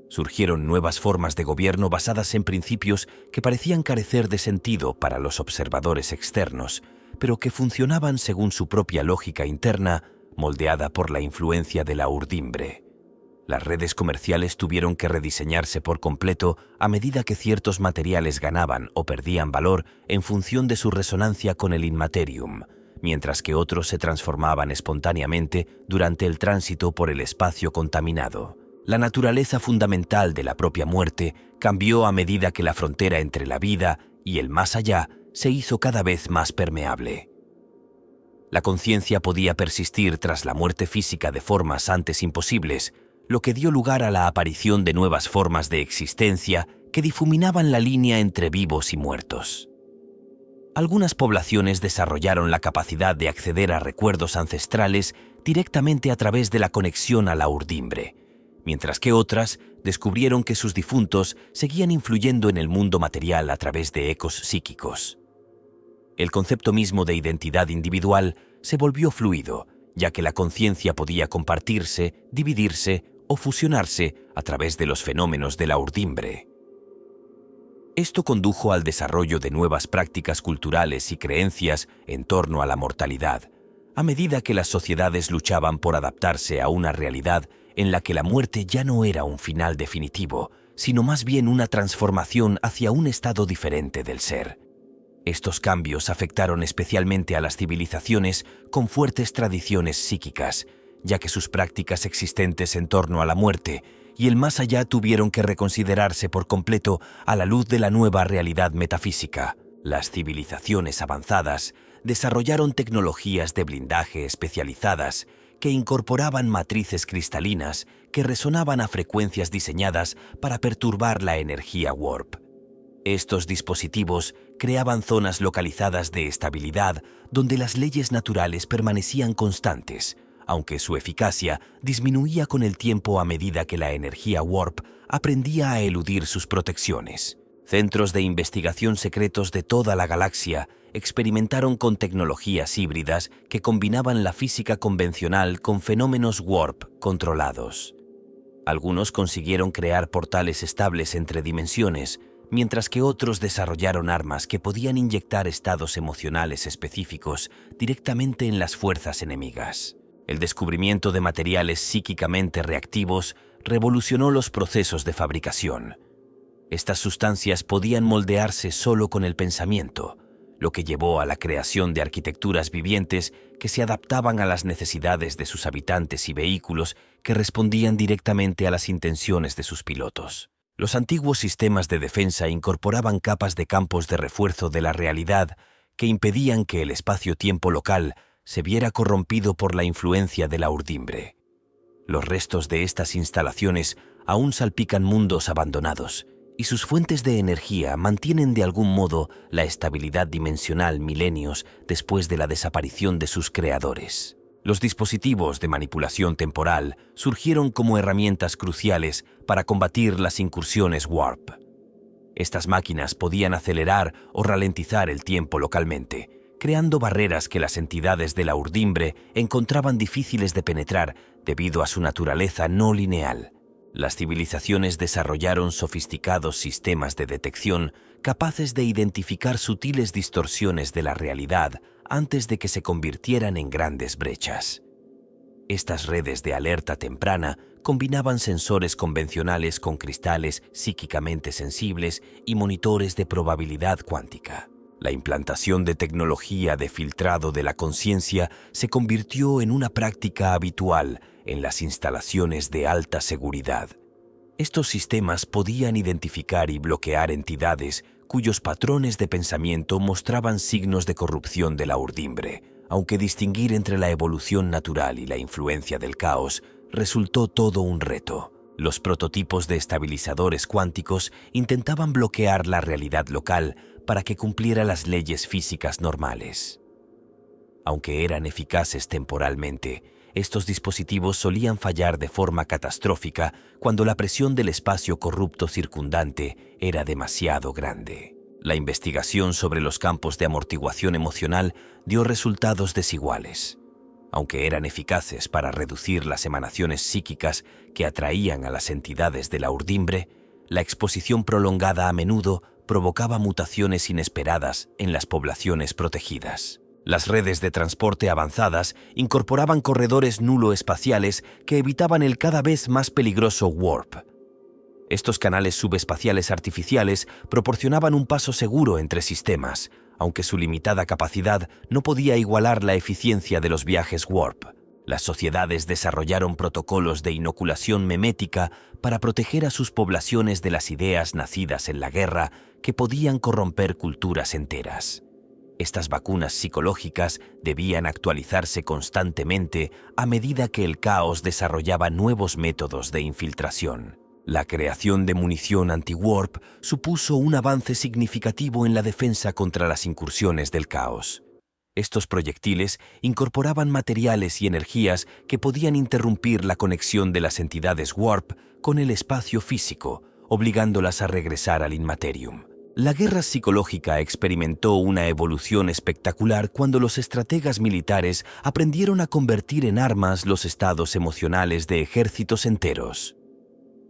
Surgieron nuevas formas de gobierno basadas en principios que parecían carecer de sentido para los observadores externos, pero que funcionaban según su propia lógica interna, moldeada por la influencia de la urdimbre. Las redes comerciales tuvieron que rediseñarse por completo a medida que ciertos materiales ganaban o perdían valor en función de su resonancia con el Inmaterium, mientras que otros se transformaban espontáneamente durante el tránsito por el espacio contaminado. La naturaleza fundamental de la propia muerte cambió a medida que la frontera entre la vida y el más allá se hizo cada vez más permeable. La conciencia podía persistir tras la muerte física de formas antes imposibles, lo que dio lugar a la aparición de nuevas formas de existencia que difuminaban la línea entre vivos y muertos. Algunas poblaciones desarrollaron la capacidad de acceder a recuerdos ancestrales directamente a través de la conexión a la urdimbre, mientras que otras descubrieron que sus difuntos seguían influyendo en el mundo material a través de ecos psíquicos. El concepto mismo de identidad individual se volvió fluido, ya que la conciencia podía compartirse, dividirse o fusionarse a través de los fenómenos de la urdimbre. Esto condujo al desarrollo de nuevas prácticas culturales y creencias en torno a la mortalidad, a medida que las sociedades luchaban por adaptarse a una realidad en la que la muerte ya no era un final definitivo, sino más bien una transformación hacia un estado diferente del ser. Estos cambios afectaron especialmente a las civilizaciones con fuertes tradiciones psíquicas, ya que sus prácticas existentes en torno a la muerte y el más allá tuvieron que reconsiderarse por completo a la luz de la nueva realidad metafísica. Las civilizaciones avanzadas desarrollaron tecnologías de blindaje especializadas que incorporaban matrices cristalinas que resonaban a frecuencias diseñadas para perturbar la energía warp. Estos dispositivos creaban zonas localizadas de estabilidad donde las leyes naturales permanecían constantes, aunque su eficacia disminuía con el tiempo a medida que la energía warp aprendía a eludir sus protecciones. Centros de investigación secretos de toda la galaxia experimentaron con tecnologías híbridas que combinaban la física convencional con fenómenos warp controlados. Algunos consiguieron crear portales estables entre dimensiones, mientras que otros desarrollaron armas que podían inyectar estados emocionales específicos directamente en las fuerzas enemigas. El descubrimiento de materiales psíquicamente reactivos revolucionó los procesos de fabricación. Estas sustancias podían moldearse solo con el pensamiento, lo que llevó a la creación de arquitecturas vivientes que se adaptaban a las necesidades de sus habitantes y vehículos que respondían directamente a las intenciones de sus pilotos. Los antiguos sistemas de defensa incorporaban capas de campos de refuerzo de la realidad que impedían que el espacio-tiempo local se viera corrompido por la influencia de la urdimbre. Los restos de estas instalaciones aún salpican mundos abandonados, y sus fuentes de energía mantienen de algún modo la estabilidad dimensional milenios después de la desaparición de sus creadores. Los dispositivos de manipulación temporal surgieron como herramientas cruciales para combatir las incursiones warp. Estas máquinas podían acelerar o ralentizar el tiempo localmente, creando barreras que las entidades de la urdimbre encontraban difíciles de penetrar debido a su naturaleza no lineal. Las civilizaciones desarrollaron sofisticados sistemas de detección capaces de identificar sutiles distorsiones de la realidad antes de que se convirtieran en grandes brechas. Estas redes de alerta temprana combinaban sensores convencionales con cristales psíquicamente sensibles y monitores de probabilidad cuántica. La implantación de tecnología de filtrado de la conciencia se convirtió en una práctica habitual en las instalaciones de alta seguridad. Estos sistemas podían identificar y bloquear entidades cuyos patrones de pensamiento mostraban signos de corrupción de la urdimbre, aunque distinguir entre la evolución natural y la influencia del caos resultó todo un reto. Los prototipos de estabilizadores cuánticos intentaban bloquear la realidad local para que cumpliera las leyes físicas normales. Aunque eran eficaces temporalmente, estos dispositivos solían fallar de forma catastrófica cuando la presión del espacio corrupto circundante era demasiado grande. La investigación sobre los campos de amortiguación emocional dio resultados desiguales. Aunque eran eficaces para reducir las emanaciones psíquicas que atraían a las entidades de la urdimbre, la exposición prolongada a menudo provocaba mutaciones inesperadas en las poblaciones protegidas. Las redes de transporte avanzadas incorporaban corredores nulo-espaciales que evitaban el cada vez más peligroso warp. Estos canales subespaciales artificiales proporcionaban un paso seguro entre sistemas, aunque su limitada capacidad no podía igualar la eficiencia de los viajes warp. Las sociedades desarrollaron protocolos de inoculación memética para proteger a sus poblaciones de las ideas nacidas en la guerra que podían corromper culturas enteras. Estas vacunas psicológicas debían actualizarse constantemente a medida que el caos desarrollaba nuevos métodos de infiltración. La creación de munición anti-warp supuso un avance significativo en la defensa contra las incursiones del caos. Estos proyectiles incorporaban materiales y energías que podían interrumpir la conexión de las entidades warp con el espacio físico, obligándolas a regresar al Inmaterium. La guerra psicológica experimentó una evolución espectacular cuando los estrategas militares aprendieron a convertir en armas los estados emocionales de ejércitos enteros.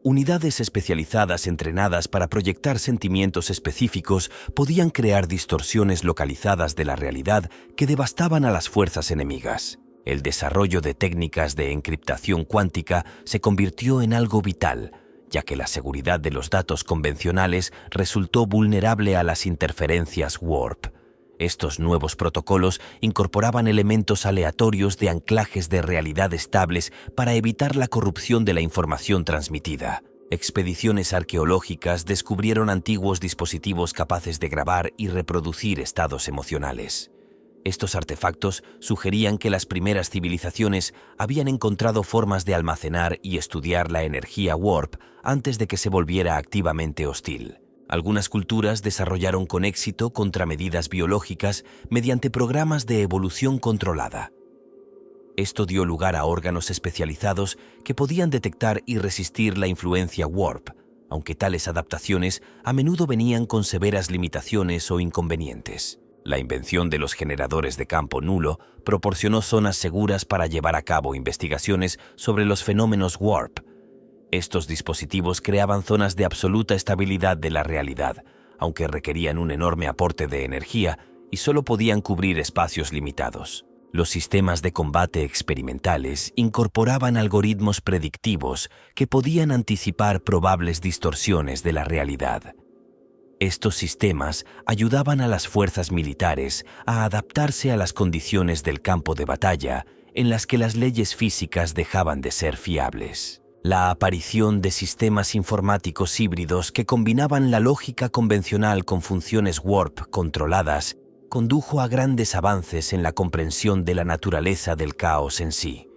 Unidades especializadas entrenadas para proyectar sentimientos específicos podían crear distorsiones localizadas de la realidad que devastaban a las fuerzas enemigas. El desarrollo de técnicas de encriptación cuántica se convirtió en algo vital, ya que la seguridad de los datos convencionales resultó vulnerable a las interferencias warp. Estos nuevos protocolos incorporaban elementos aleatorios de anclajes de realidad estables para evitar la corrupción de la información transmitida. Expediciones arqueológicas descubrieron antiguos dispositivos capaces de grabar y reproducir estados emocionales. Estos artefactos sugerían que las primeras civilizaciones habían encontrado formas de almacenar y estudiar la energía warp antes de que se volviera activamente hostil. Algunas culturas desarrollaron con éxito contramedidas biológicas mediante programas de evolución controlada. Esto dio lugar a órganos especializados que podían detectar y resistir la influencia warp, aunque tales adaptaciones a menudo venían con severas limitaciones o inconvenientes. La invención de los generadores de campo nulo proporcionó zonas seguras para llevar a cabo investigaciones sobre los fenómenos warp. Estos dispositivos creaban zonas de absoluta estabilidad de la realidad, aunque requerían un enorme aporte de energía y solo podían cubrir espacios limitados. Los sistemas de combate experimentales incorporaban algoritmos predictivos que podían anticipar probables distorsiones de la realidad. Estos sistemas ayudaban a las fuerzas militares a adaptarse a las condiciones del campo de batalla en las que las leyes físicas dejaban de ser fiables. La aparición de sistemas informáticos híbridos que combinaban la lógica convencional con funciones warp controladas condujo a grandes avances en la comprensión de la naturaleza del caos en sí.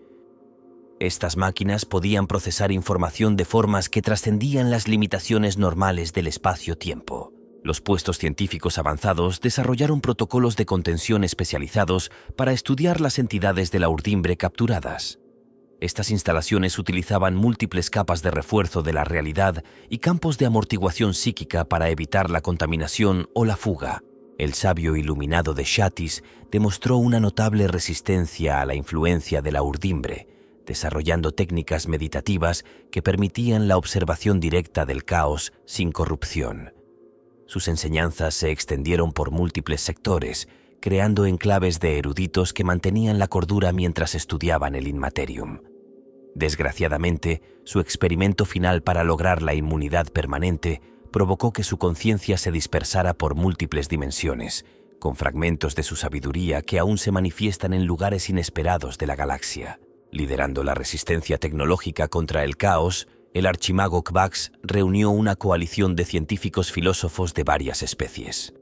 Estas máquinas podían procesar información de formas que trascendían las limitaciones normales del espacio-tiempo. Los puestos científicos avanzados desarrollaron protocolos de contención especializados para estudiar las entidades de la urdimbre capturadas. Estas instalaciones utilizaban múltiples capas de refuerzo de la realidad y campos de amortiguación psíquica para evitar la contaminación o la fuga. El sabio iluminado de Shatis demostró una notable resistencia a la influencia de la urdimbre, desarrollando técnicas meditativas que permitían la observación directa del caos sin corrupción. Sus enseñanzas se extendieron por múltiples sectores, creando enclaves de eruditos que mantenían la cordura mientras estudiaban el Inmaterium. Desgraciadamente, su experimento final para lograr la inmunidad permanente provocó que su conciencia se dispersara por múltiples dimensiones, con fragmentos de su sabiduría que aún se manifiestan en lugares inesperados de la galaxia. Liderando la resistencia tecnológica contra el caos, el archimago Kvax reunió una coalición de científicos filósofos de varias especies.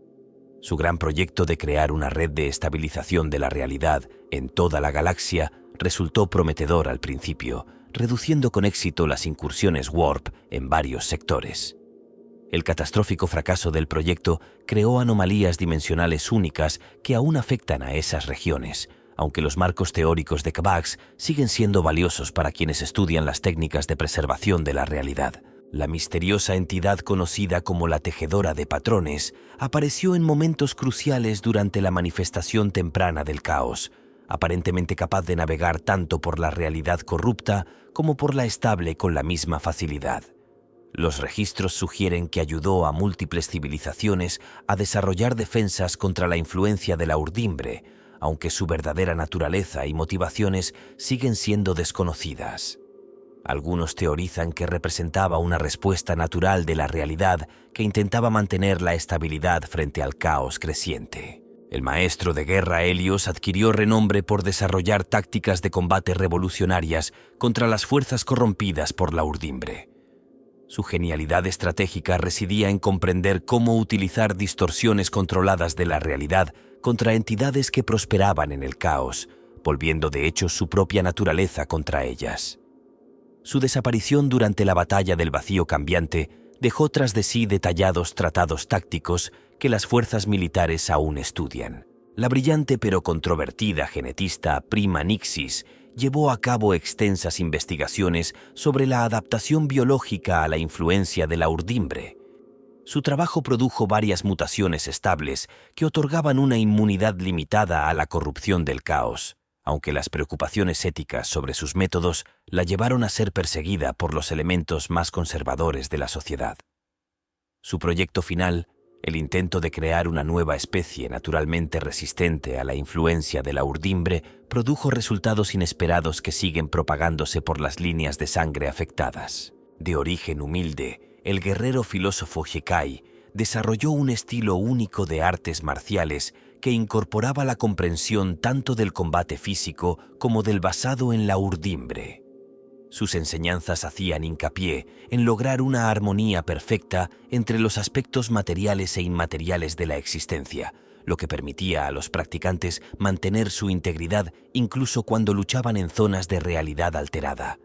Su gran proyecto de crear una red de estabilización de la realidad en toda la galaxia resultó prometedor al principio, reduciendo con éxito las incursiones Warp en varios sectores. El catastrófico fracaso del proyecto creó anomalías dimensionales únicas que aún afectan a esas regiones, aunque los marcos teóricos de Kvax siguen siendo valiosos para quienes estudian las técnicas de preservación de la realidad. La misteriosa entidad conocida como la Tejedora de Patrones apareció en momentos cruciales durante la manifestación temprana del caos, aparentemente capaz de navegar tanto por la realidad corrupta como por la estable con la misma facilidad. Los registros sugieren que ayudó a múltiples civilizaciones a desarrollar defensas contra la influencia de la urdimbre, aunque su verdadera naturaleza y motivaciones siguen siendo desconocidas. Algunos teorizan que representaba una respuesta natural de la realidad que intentaba mantener la estabilidad frente al caos creciente. El maestro de guerra Helios adquirió renombre por desarrollar tácticas de combate revolucionarias contra las fuerzas corrompidas por la urdimbre. Su genialidad estratégica residía en comprender cómo utilizar distorsiones controladas de la realidad contra entidades que prosperaban en el caos, volviendo de hecho su propia naturaleza contra ellas. Su desaparición durante la batalla del vacío cambiante dejó tras de sí detallados tratados tácticos que las fuerzas militares aún estudian. La brillante pero controvertida genetista Prima Nixis llevó a cabo extensas investigaciones sobre la adaptación biológica a la influencia de la urdimbre. Su trabajo produjo varias mutaciones estables que otorgaban una inmunidad limitada a la corrupción del caos, aunque las preocupaciones éticas sobre sus métodos la llevaron a ser perseguida por los elementos más conservadores de la sociedad. Su proyecto final, el intento de crear una nueva especie naturalmente resistente a la influencia de la urdimbre, produjo resultados inesperados que siguen propagándose por las líneas de sangre afectadas. De origen humilde, el guerrero filósofo Hekai desarrolló un estilo único de artes marciales que incorporaba la comprensión tanto del combate físico como del basado en la urdimbre. Sus enseñanzas hacían hincapié en lograr una armonía perfecta entre los aspectos materiales e inmateriales de la existencia, lo que permitía a los practicantes mantener su integridad incluso cuando luchaban en zonas de realidad alterada.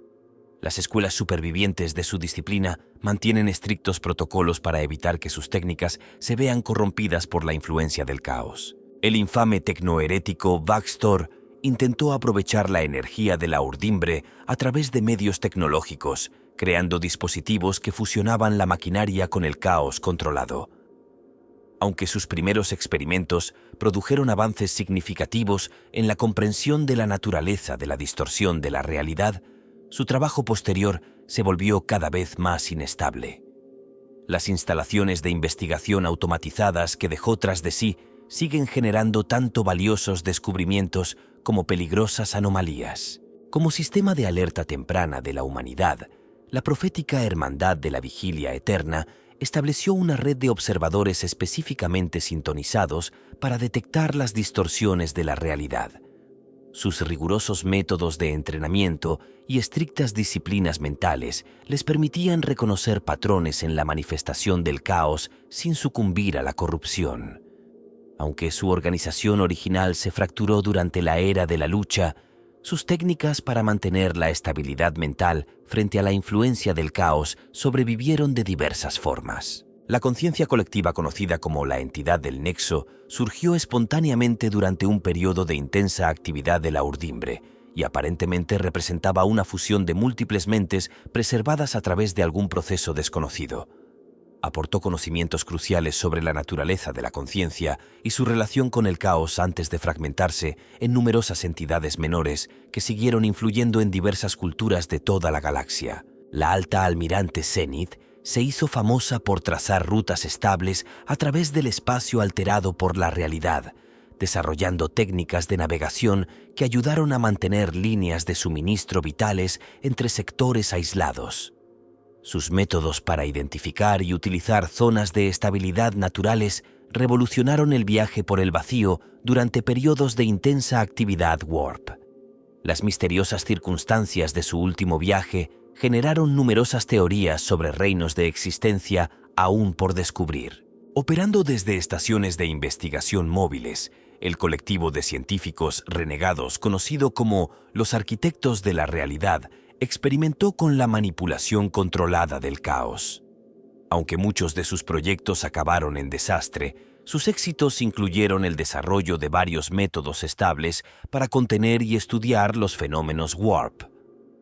Las escuelas supervivientes de su disciplina mantienen estrictos protocolos para evitar que sus técnicas se vean corrompidas por la influencia del caos. El infame tecnoherético Baxtor intentó aprovechar la energía de la urdimbre a través de medios tecnológicos, creando dispositivos que fusionaban la maquinaria con el caos controlado. Aunque sus primeros experimentos produjeron avances significativos en la comprensión de la naturaleza de la distorsión de la realidad, su trabajo posterior se volvió cada vez más inestable. Las instalaciones de investigación automatizadas que dejó tras de sí siguen generando tanto valiosos descubrimientos como peligrosas anomalías. Como sistema de alerta temprana de la humanidad, la profética Hermandad de la Vigilia Eterna estableció una red de observadores específicamente sintonizados para detectar las distorsiones de la realidad. Sus rigurosos métodos de entrenamiento y estrictas disciplinas mentales les permitían reconocer patrones en la manifestación del caos sin sucumbir a la corrupción. Aunque su organización original se fracturó durante la era de la lucha, sus técnicas para mantener la estabilidad mental frente a la influencia del caos sobrevivieron de diversas formas. La conciencia colectiva conocida como la entidad del Nexo surgió espontáneamente durante un periodo de intensa actividad de la urdimbre y aparentemente representaba una fusión de múltiples mentes preservadas a través de algún proceso desconocido. Aportó conocimientos cruciales sobre la naturaleza de la conciencia y su relación con el caos antes de fragmentarse en numerosas entidades menores que siguieron influyendo en diversas culturas de toda la galaxia. La alta almirante Zenith se hizo famosa por trazar rutas estables a través del espacio alterado por la realidad, desarrollando técnicas de navegación que ayudaron a mantener líneas de suministro vitales entre sectores aislados. Sus métodos para identificar y utilizar zonas de estabilidad naturales revolucionaron el viaje por el vacío durante periodos de intensa actividad warp. Las misteriosas circunstancias de su último viaje generaron numerosas teorías sobre reinos de existencia aún por descubrir. Operando desde estaciones de investigación móviles, el colectivo de científicos renegados conocido como los arquitectos de la realidad experimentó con la manipulación controlada del caos. Aunque muchos de sus proyectos acabaron en desastre, sus éxitos incluyeron el desarrollo de varios métodos estables para contener y estudiar los fenómenos warp.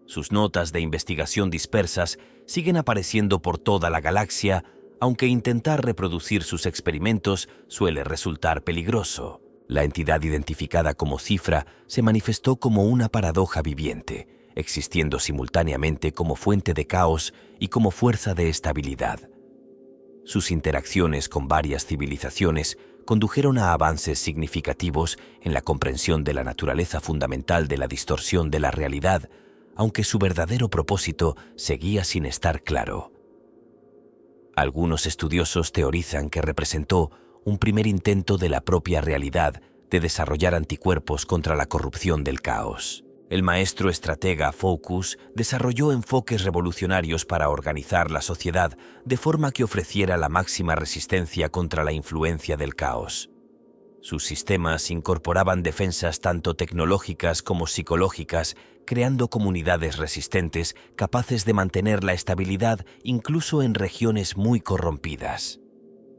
Sus notas de investigación dispersas siguen apareciendo por toda la galaxia, aunque intentar reproducir sus experimentos suele resultar peligroso. La entidad identificada como Cifra se manifestó como una paradoja viviente, existiendo simultáneamente como fuente de caos y como fuerza de estabilidad. Sus interacciones con varias civilizaciones condujeron a avances significativos en la comprensión de la naturaleza fundamental de la distorsión de la realidad, aunque su verdadero propósito seguía sin estar claro. Algunos estudiosos teorizan que representó un primer intento de la propia realidad de desarrollar anticuerpos contra la corrupción del caos. El maestro estratega Focus desarrolló enfoques revolucionarios para organizar la sociedad de forma que ofreciera la máxima resistencia contra la influencia del caos. Sus sistemas incorporaban defensas tanto tecnológicas como psicológicas, creando comunidades resistentes capaces de mantener la estabilidad incluso en regiones muy corrompidas.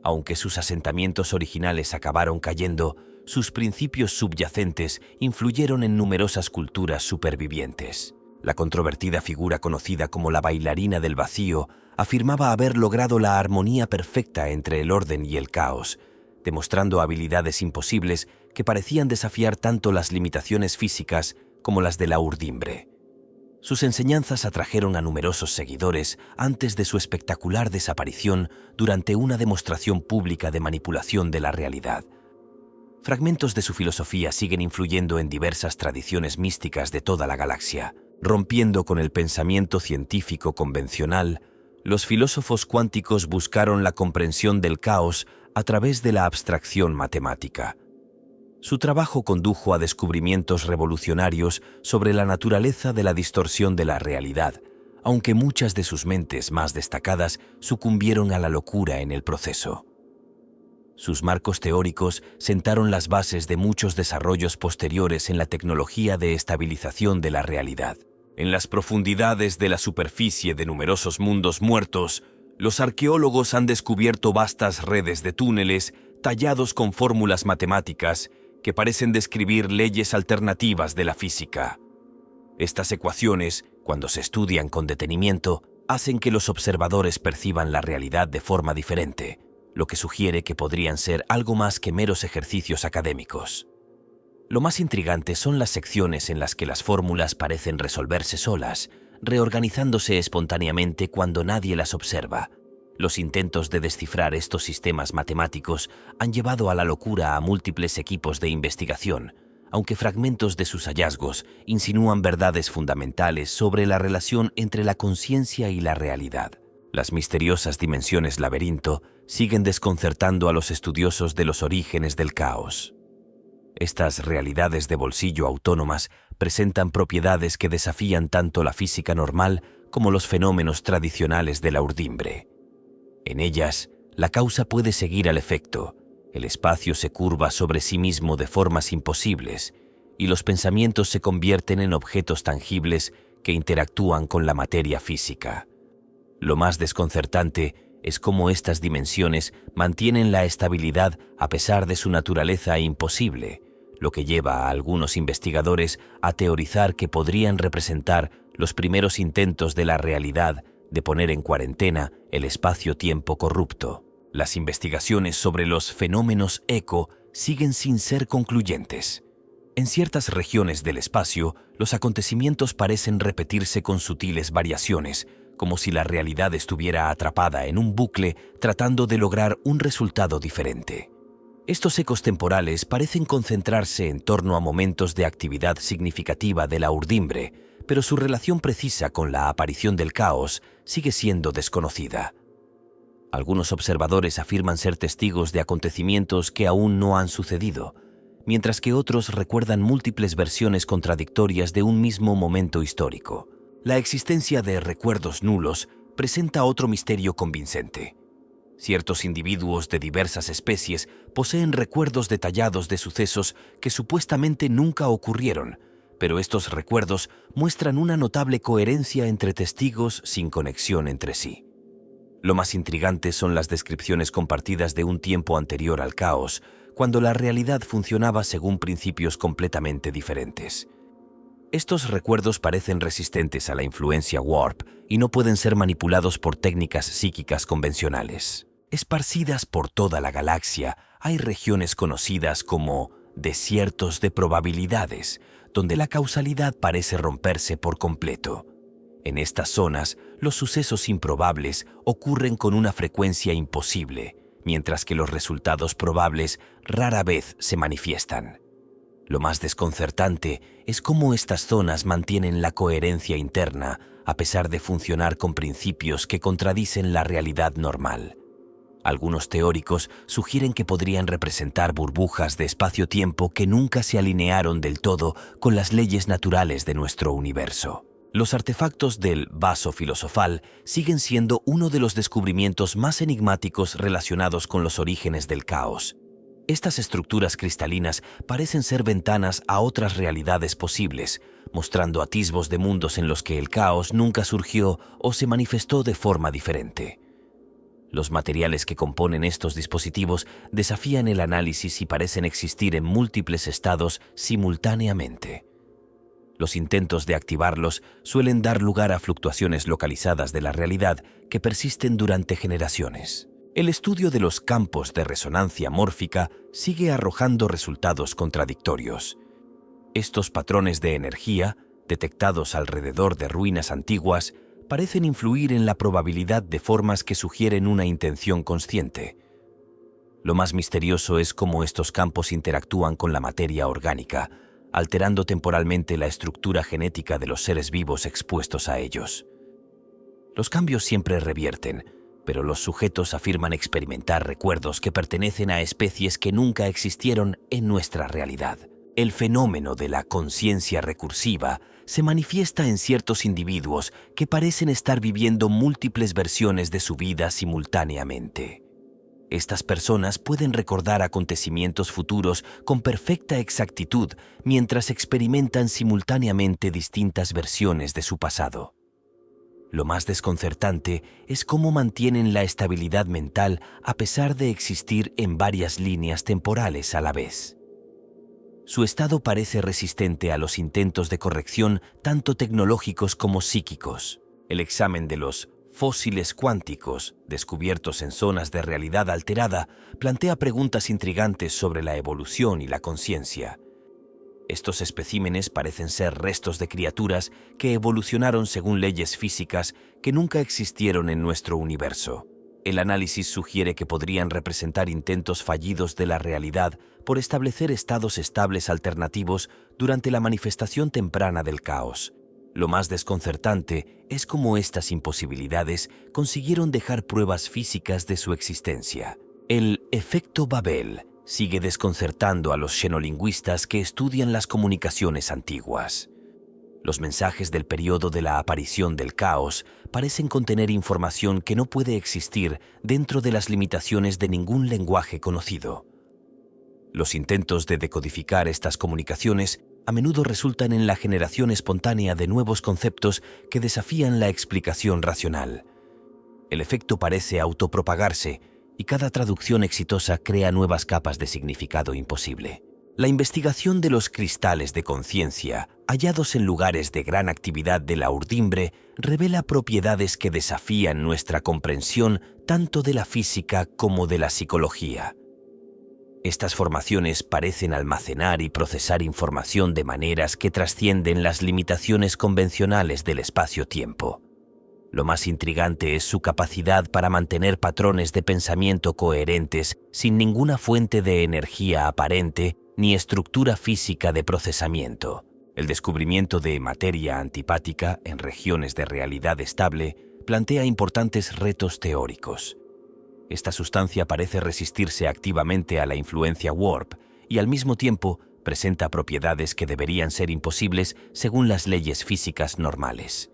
Aunque sus asentamientos originales acabaron cayendo, sus principios subyacentes influyeron en numerosas culturas supervivientes. La controvertida figura conocida como la bailarina del vacío afirmaba haber logrado la armonía perfecta entre el orden y el caos, demostrando habilidades imposibles que parecían desafiar tanto las limitaciones físicas como las de la urdimbre. Sus enseñanzas atrajeron a numerosos seguidores antes de su espectacular desaparición durante una demostración pública de manipulación de la realidad. Fragmentos de su filosofía siguen influyendo en diversas tradiciones místicas de toda la galaxia. Rompiendo con el pensamiento científico convencional, los filósofos cuánticos buscaron la comprensión del caos a través de la abstracción matemática. Su trabajo condujo a descubrimientos revolucionarios sobre la naturaleza de la distorsión de la realidad, aunque muchas de sus mentes más destacadas sucumbieron a la locura en el proceso. Sus marcos teóricos sentaron las bases de muchos desarrollos posteriores en la tecnología de estabilización de la realidad. En las profundidades de la superficie de numerosos mundos muertos, los arqueólogos han descubierto vastas redes de túneles tallados con fórmulas matemáticas que parecen describir leyes alternativas de la física. Estas ecuaciones, cuando se estudian con detenimiento, hacen que los observadores perciban la realidad de forma diferente, lo que sugiere que podrían ser algo más que meros ejercicios académicos. Lo más intrigante son las secciones en las que las fórmulas parecen resolverse solas, reorganizándose espontáneamente cuando nadie las observa. Los intentos de descifrar estos sistemas matemáticos han llevado a la locura a múltiples equipos de investigación, aunque fragmentos de sus hallazgos insinúan verdades fundamentales sobre la relación entre la conciencia y la realidad. Las misteriosas dimensiones laberinto siguen desconcertando a los estudiosos de los orígenes del caos. Estas realidades de bolsillo autónomas presentan propiedades que desafían tanto la física normal como los fenómenos tradicionales de la urdimbre. En ellas, la causa puede seguir al efecto, el espacio se curva sobre sí mismo de formas imposibles y los pensamientos se convierten en objetos tangibles que interactúan con la materia física. Lo más desconcertante es cómo estas dimensiones mantienen la estabilidad a pesar de su naturaleza imposible, lo que lleva a algunos investigadores a teorizar que podrían representar los primeros intentos de la realidad de poner en cuarentena el espacio-tiempo corrupto. Las investigaciones sobre los fenómenos eco siguen sin ser concluyentes. En ciertas regiones del espacio, los acontecimientos parecen repetirse con sutiles variaciones, como si la realidad estuviera atrapada en un bucle tratando de lograr un resultado diferente. Estos ecos temporales parecen concentrarse en torno a momentos de actividad significativa de la urdimbre, pero su relación precisa con la aparición del caos sigue siendo desconocida. Algunos observadores afirman ser testigos de acontecimientos que aún no han sucedido, mientras que otros recuerdan múltiples versiones contradictorias de un mismo momento histórico. La existencia de recuerdos nulos presenta otro misterio convincente. Ciertos individuos de diversas especies poseen recuerdos detallados de sucesos que supuestamente nunca ocurrieron, pero estos recuerdos muestran una notable coherencia entre testigos sin conexión entre sí. Lo más intrigante son las descripciones compartidas de un tiempo anterior al caos, cuando la realidad funcionaba según principios completamente diferentes. Estos recuerdos parecen resistentes a la influencia Warp y no pueden ser manipulados por técnicas psíquicas convencionales. Esparcidas por toda la galaxia, hay regiones conocidas como desiertos de probabilidades, donde la causalidad parece romperse por completo. En estas zonas, los sucesos improbables ocurren con una frecuencia imposible, mientras que los resultados probables rara vez se manifiestan. Lo más desconcertante es cómo estas zonas mantienen la coherencia interna a pesar de funcionar con principios que contradicen la realidad normal. Algunos teóricos sugieren que podrían representar burbujas de espacio-tiempo que nunca se alinearon del todo con las leyes naturales de nuestro universo. Los artefactos del vaso filosofal siguen siendo uno de los descubrimientos más enigmáticos relacionados con los orígenes del caos. Estas estructuras cristalinas parecen ser ventanas a otras realidades posibles, mostrando atisbos de mundos en los que el caos nunca surgió o se manifestó de forma diferente. Los materiales que componen estos dispositivos desafían el análisis y parecen existir en múltiples estados simultáneamente. Los intentos de activarlos suelen dar lugar a fluctuaciones localizadas de la realidad que persisten durante generaciones. El estudio de los campos de resonancia mórfica sigue arrojando resultados contradictorios. Estos patrones de energía, detectados alrededor de ruinas antiguas, parecen influir en la probabilidad de formas que sugieren una intención consciente. Lo más misterioso es cómo estos campos interactúan con la materia orgánica, alterando temporalmente la estructura genética de los seres vivos expuestos a ellos. Los cambios siempre revierten, pero los sujetos afirman experimentar recuerdos que pertenecen a especies que nunca existieron en nuestra realidad. El fenómeno de la conciencia recursiva se manifiesta en ciertos individuos que parecen estar viviendo múltiples versiones de su vida simultáneamente. Estas personas pueden recordar acontecimientos futuros con perfecta exactitud mientras experimentan simultáneamente distintas versiones de su pasado. Lo más desconcertante es cómo mantienen la estabilidad mental a pesar de existir en varias líneas temporales a la vez. Su estado parece resistente a los intentos de corrección tanto tecnológicos como psíquicos. El examen de los fósiles cuánticos, descubiertos en zonas de realidad alterada, plantea preguntas intrigantes sobre la evolución y la conciencia. Estos especímenes parecen ser restos de criaturas que evolucionaron según leyes físicas que nunca existieron en nuestro universo. El análisis sugiere que podrían representar intentos fallidos de la realidad por establecer estados estables alternativos durante la manifestación temprana del caos. Lo más desconcertante es cómo estas imposibilidades consiguieron dejar pruebas físicas de su existencia. El efecto Babel sigue desconcertando a los xenolingüistas que estudian las comunicaciones antiguas. Los mensajes del periodo de la aparición del caos parecen contener información que no puede existir dentro de las limitaciones de ningún lenguaje conocido. Los intentos de decodificar estas comunicaciones a menudo resultan en la generación espontánea de nuevos conceptos que desafían la explicación racional. El efecto parece autopropagarse, y cada traducción exitosa crea nuevas capas de significado imposible. La investigación de los cristales de conciencia hallados en lugares de gran actividad de la urdimbre, revela propiedades que desafían nuestra comprensión tanto de la física como de la psicología. Estas formaciones parecen almacenar y procesar información de maneras que trascienden las limitaciones convencionales del espacio-tiempo. Lo más intrigante es su capacidad para mantener patrones de pensamiento coherentes sin ninguna fuente de energía aparente ni estructura física de procesamiento. El descubrimiento de materia antipática en regiones de realidad estable plantea importantes retos teóricos. Esta sustancia parece resistirse activamente a la influencia warp y al mismo tiempo presenta propiedades que deberían ser imposibles según las leyes físicas normales.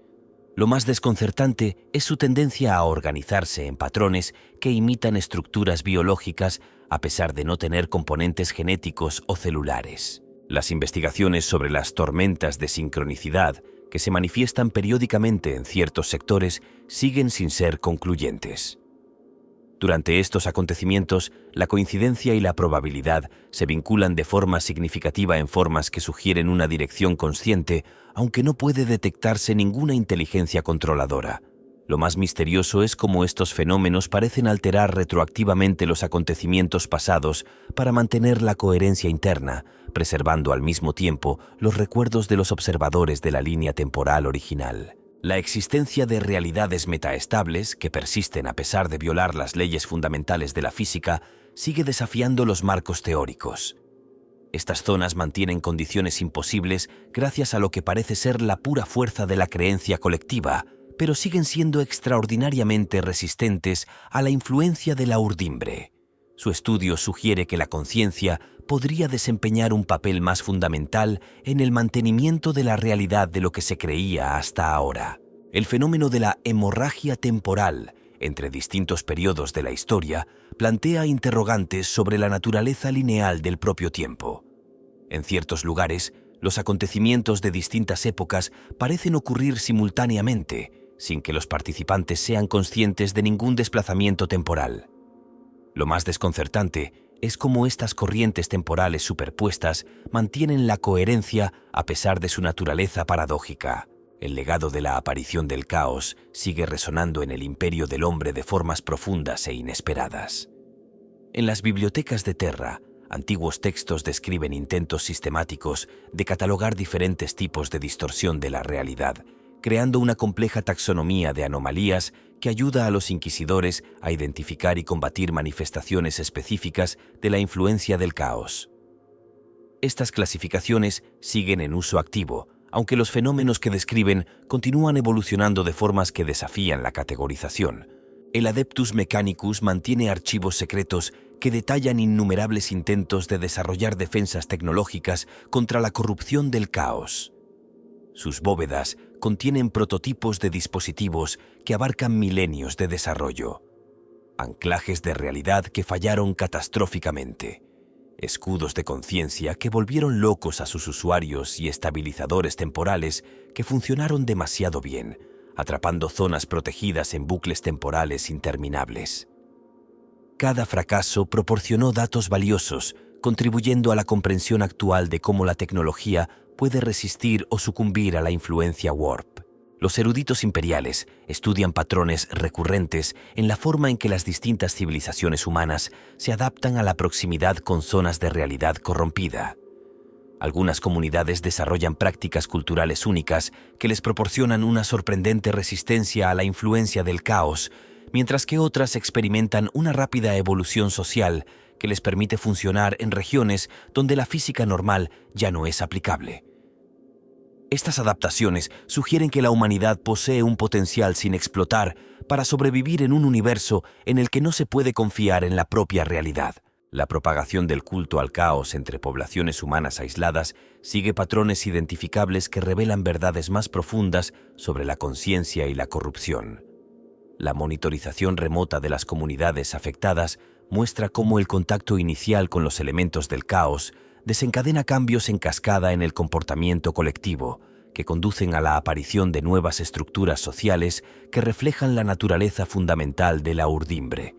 Lo más desconcertante es su tendencia a organizarse en patrones que imitan estructuras biológicas a pesar de no tener componentes genéticos o celulares. Las investigaciones sobre las tormentas de sincronicidad, que se manifiestan periódicamente en ciertos sectores, siguen sin ser concluyentes. Durante estos acontecimientos, la coincidencia y la probabilidad se vinculan de forma significativa en formas que sugieren una dirección consciente, aunque no puede detectarse ninguna inteligencia controladora. Lo más misterioso es cómo estos fenómenos parecen alterar retroactivamente los acontecimientos pasados para mantener la coherencia interna, preservando al mismo tiempo los recuerdos de los observadores de la línea temporal original. La existencia de realidades metaestables, que persisten a pesar de violar las leyes fundamentales de la física, sigue desafiando los marcos teóricos. Estas zonas mantienen condiciones imposibles gracias a lo que parece ser la pura fuerza de la creencia colectiva, pero siguen siendo extraordinariamente resistentes a la influencia de la urdimbre. Su estudio sugiere que la conciencia podría desempeñar un papel más fundamental en el mantenimiento de la realidad de lo que se creía hasta ahora. El fenómeno de la hemorragia temporal entre distintos periodos de la historia plantea interrogantes sobre la naturaleza lineal del propio tiempo. En ciertos lugares, los acontecimientos de distintas épocas parecen ocurrir simultáneamente, sin que los participantes sean conscientes de ningún desplazamiento temporal. Lo más desconcertante es cómo estas corrientes temporales superpuestas mantienen la coherencia a pesar de su naturaleza paradójica. El legado de la aparición del caos sigue resonando en el imperio del hombre de formas profundas e inesperadas. En las bibliotecas de Terra, antiguos textos describen intentos sistemáticos de catalogar diferentes tipos de distorsión de la realidad, creando una compleja taxonomía de anomalías que ayuda a los inquisidores a identificar y combatir manifestaciones específicas de la influencia del caos. Estas clasificaciones siguen en uso activo, aunque los fenómenos que describen continúan evolucionando de formas que desafían la categorización. El Adeptus Mechanicus mantiene archivos secretos que detallan innumerables intentos de desarrollar defensas tecnológicas contra la corrupción del caos. Sus bóvedas contienen prototipos de dispositivos que abarcan milenios de desarrollo, anclajes de realidad que fallaron catastróficamente, escudos de conciencia que volvieron locos a sus usuarios y estabilizadores temporales que funcionaron demasiado bien, atrapando zonas protegidas en bucles temporales interminables. Cada fracaso proporcionó datos valiosos, contribuyendo a la comprensión actual de cómo la tecnología puede resistir o sucumbir a la influencia warp. Los eruditos imperiales estudian patrones recurrentes en la forma en que las distintas civilizaciones humanas se adaptan a la proximidad con zonas de realidad corrompida. Algunas comunidades desarrollan prácticas culturales únicas que les proporcionan una sorprendente resistencia a la influencia del caos, mientras que otras experimentan una rápida evolución social que les permite funcionar en regiones donde la física normal ya no es aplicable. Estas adaptaciones sugieren que la humanidad posee un potencial sin explotar para sobrevivir en un universo en el que no se puede confiar en la propia realidad. La propagación del culto al caos entre poblaciones humanas aisladas sigue patrones identificables que revelan verdades más profundas sobre la conciencia y la corrupción. La monitorización remota de las comunidades afectadas muestra cómo el contacto inicial con los elementos del caos desencadena cambios en cascada en el comportamiento colectivo, que conducen a la aparición de nuevas estructuras sociales que reflejan la naturaleza fundamental de la urdimbre.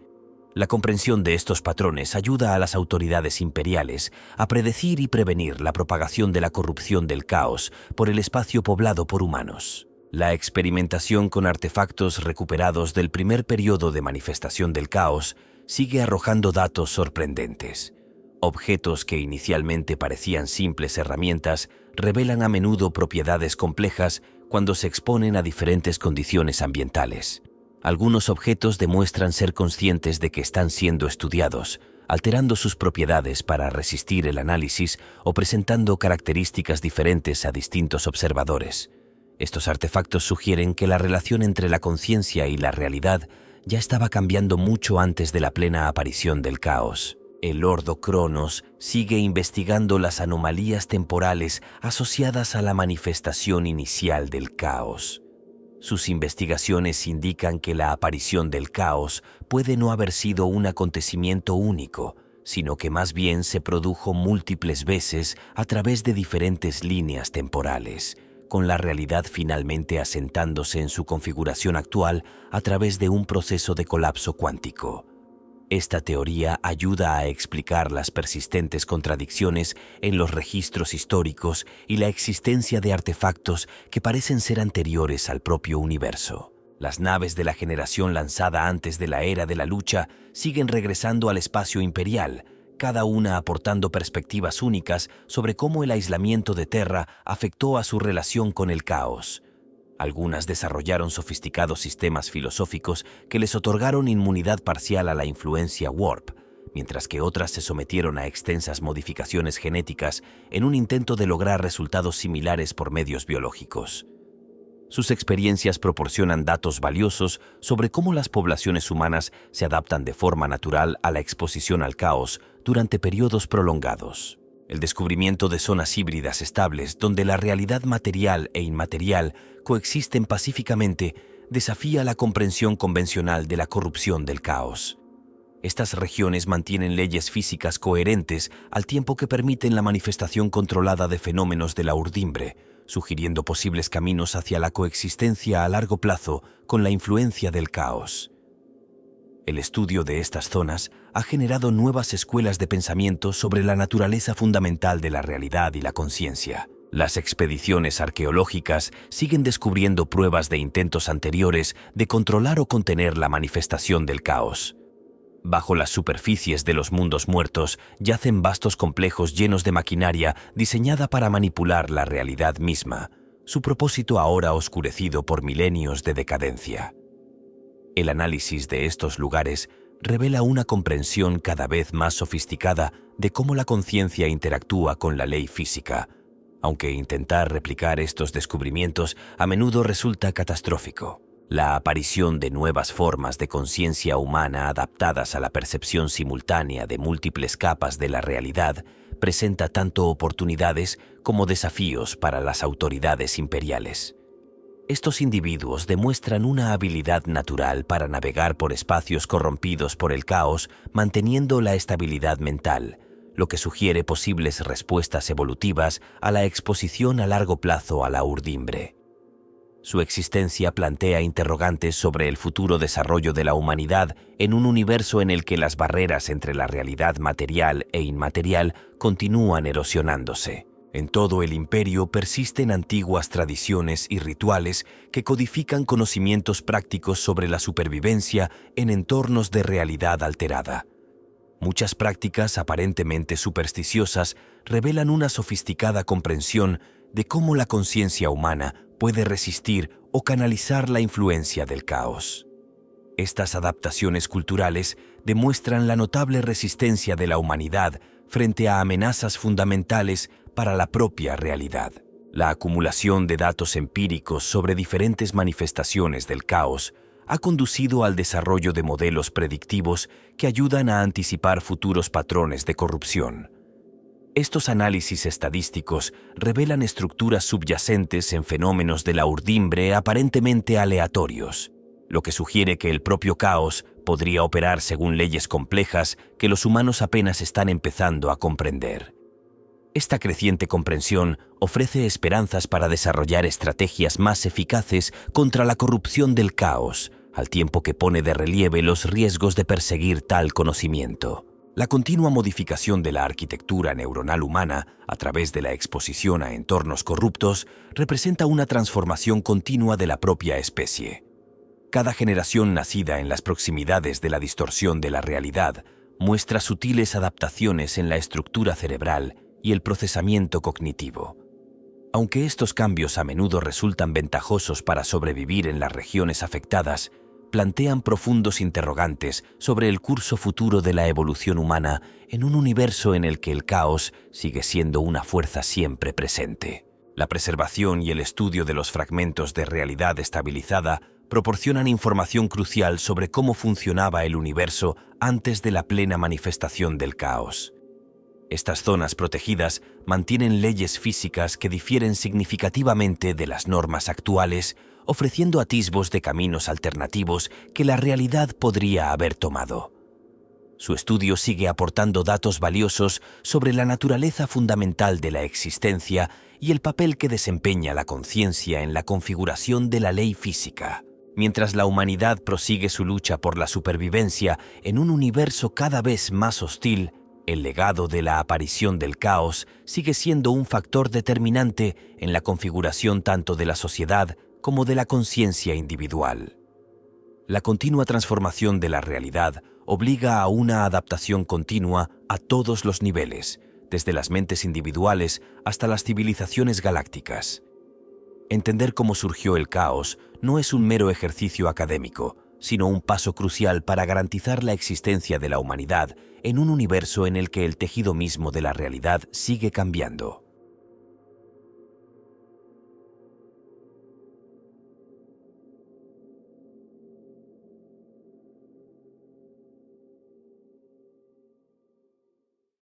La comprensión de estos patrones ayuda a las autoridades imperiales a predecir y prevenir la propagación de la corrupción del caos por el espacio poblado por humanos. La experimentación con artefactos recuperados del primer periodo de manifestación del caos sigue arrojando datos sorprendentes. Objetos que inicialmente parecían simples herramientas revelan a menudo propiedades complejas cuando se exponen a diferentes condiciones ambientales. Algunos objetos demuestran ser conscientes de que están siendo estudiados, alterando sus propiedades para resistir el análisis o presentando características diferentes a distintos observadores. Estos artefactos sugieren que la relación entre la conciencia y la realidad ya estaba cambiando mucho antes de la plena aparición del caos. El Ordo Cronos sigue investigando las anomalías temporales asociadas a la manifestación inicial del caos. Sus investigaciones indican que la aparición del caos puede no haber sido un acontecimiento único, sino que más bien se produjo múltiples veces a través de diferentes líneas temporales, con la realidad finalmente asentándose en su configuración actual a través de un proceso de colapso cuántico. Esta teoría ayuda a explicar las persistentes contradicciones en los registros históricos y la existencia de artefactos que parecen ser anteriores al propio universo. Las naves de la generación lanzada antes de la era de la lucha siguen regresando al espacio imperial, cada una aportando perspectivas únicas sobre cómo el aislamiento de Terra afectó a su relación con el caos. Algunas desarrollaron sofisticados sistemas filosóficos que les otorgaron inmunidad parcial a la influencia Warp, mientras que otras se sometieron a extensas modificaciones genéticas en un intento de lograr resultados similares por medios biológicos. Sus experiencias proporcionan datos valiosos sobre cómo las poblaciones humanas se adaptan de forma natural a la exposición al caos durante periodos prolongados. El descubrimiento de zonas híbridas estables donde la realidad material e inmaterial coexisten pacíficamente desafía la comprensión convencional de la corrupción del caos. Estas regiones mantienen leyes físicas coherentes al tiempo que permiten la manifestación controlada de fenómenos de la urdimbre, sugiriendo posibles caminos hacia la coexistencia a largo plazo con la influencia del caos. El estudio de estas zonas ha generado nuevas escuelas de pensamiento sobre la naturaleza fundamental de la realidad y la conciencia. Las expediciones arqueológicas siguen descubriendo pruebas de intentos anteriores de controlar o contener la manifestación del caos. Bajo las superficies de los mundos muertos yacen vastos complejos llenos de maquinaria diseñada para manipular la realidad misma, su propósito ahora oscurecido por milenios de decadencia. El análisis de estos lugares revela una comprensión cada vez más sofisticada de cómo la conciencia interactúa con la ley física, aunque intentar replicar estos descubrimientos a menudo resulta catastrófico. La aparición de nuevas formas de conciencia humana adaptadas a la percepción simultánea de múltiples capas de la realidad presenta tanto oportunidades como desafíos para las autoridades imperiales. Estos individuos demuestran una habilidad natural para navegar por espacios corrompidos por el caos, manteniendo la estabilidad mental, lo que sugiere posibles respuestas evolutivas a la exposición a largo plazo a la urdimbre. Su existencia plantea interrogantes sobre el futuro desarrollo de la humanidad en un universo en el que las barreras entre la realidad material e inmaterial continúan erosionándose. En todo el imperio persisten antiguas tradiciones y rituales que codifican conocimientos prácticos sobre la supervivencia en entornos de realidad alterada. Muchas prácticas aparentemente supersticiosas revelan una sofisticada comprensión de cómo la conciencia humana puede resistir o canalizar la influencia del caos. Estas adaptaciones culturales demuestran la notable resistencia de la humanidad frente a amenazas fundamentales para la propia realidad. La acumulación de datos empíricos sobre diferentes manifestaciones del caos ha conducido al desarrollo de modelos predictivos que ayudan a anticipar futuros patrones de corrupción. Estos análisis estadísticos revelan estructuras subyacentes en fenómenos de la urdimbre aparentemente aleatorios, lo que sugiere que el propio caos podría operar según leyes complejas que los humanos apenas están empezando a comprender. Esta creciente comprensión ofrece esperanzas para desarrollar estrategias más eficaces contra la corrupción del caos, al tiempo que pone de relieve los riesgos de perseguir tal conocimiento. La continua modificación de la arquitectura neuronal humana a través de la exposición a entornos corruptos representa una transformación continua de la propia especie. Cada generación nacida en las proximidades de la distorsión de la realidad muestra sutiles adaptaciones en la estructura cerebral y el procesamiento cognitivo. Aunque estos cambios a menudo resultan ventajosos para sobrevivir en las regiones afectadas, plantean profundos interrogantes sobre el curso futuro de la evolución humana en un universo en el que el caos sigue siendo una fuerza siempre presente. La preservación y el estudio de los fragmentos de realidad estabilizada proporcionan información crucial sobre cómo funcionaba el universo antes de la plena manifestación del caos. Estas zonas protegidas mantienen leyes físicas que difieren significativamente de las normas actuales, ofreciendo atisbos de caminos alternativos que la realidad podría haber tomado. Su estudio sigue aportando datos valiosos sobre la naturaleza fundamental de la existencia y el papel que desempeña la conciencia en la configuración de la ley física. Mientras la humanidad prosigue su lucha por la supervivencia en un universo cada vez más hostil, el legado de la aparición del caos sigue siendo un factor determinante en la configuración tanto de la sociedad como de la conciencia individual. La continua transformación de la realidad obliga a una adaptación continua a todos los niveles, desde las mentes individuales hasta las civilizaciones galácticas. Entender cómo surgió el caos no es un mero ejercicio académico, sino un paso crucial para garantizar la existencia de la humanidad en un universo en el que el tejido mismo de la realidad sigue cambiando.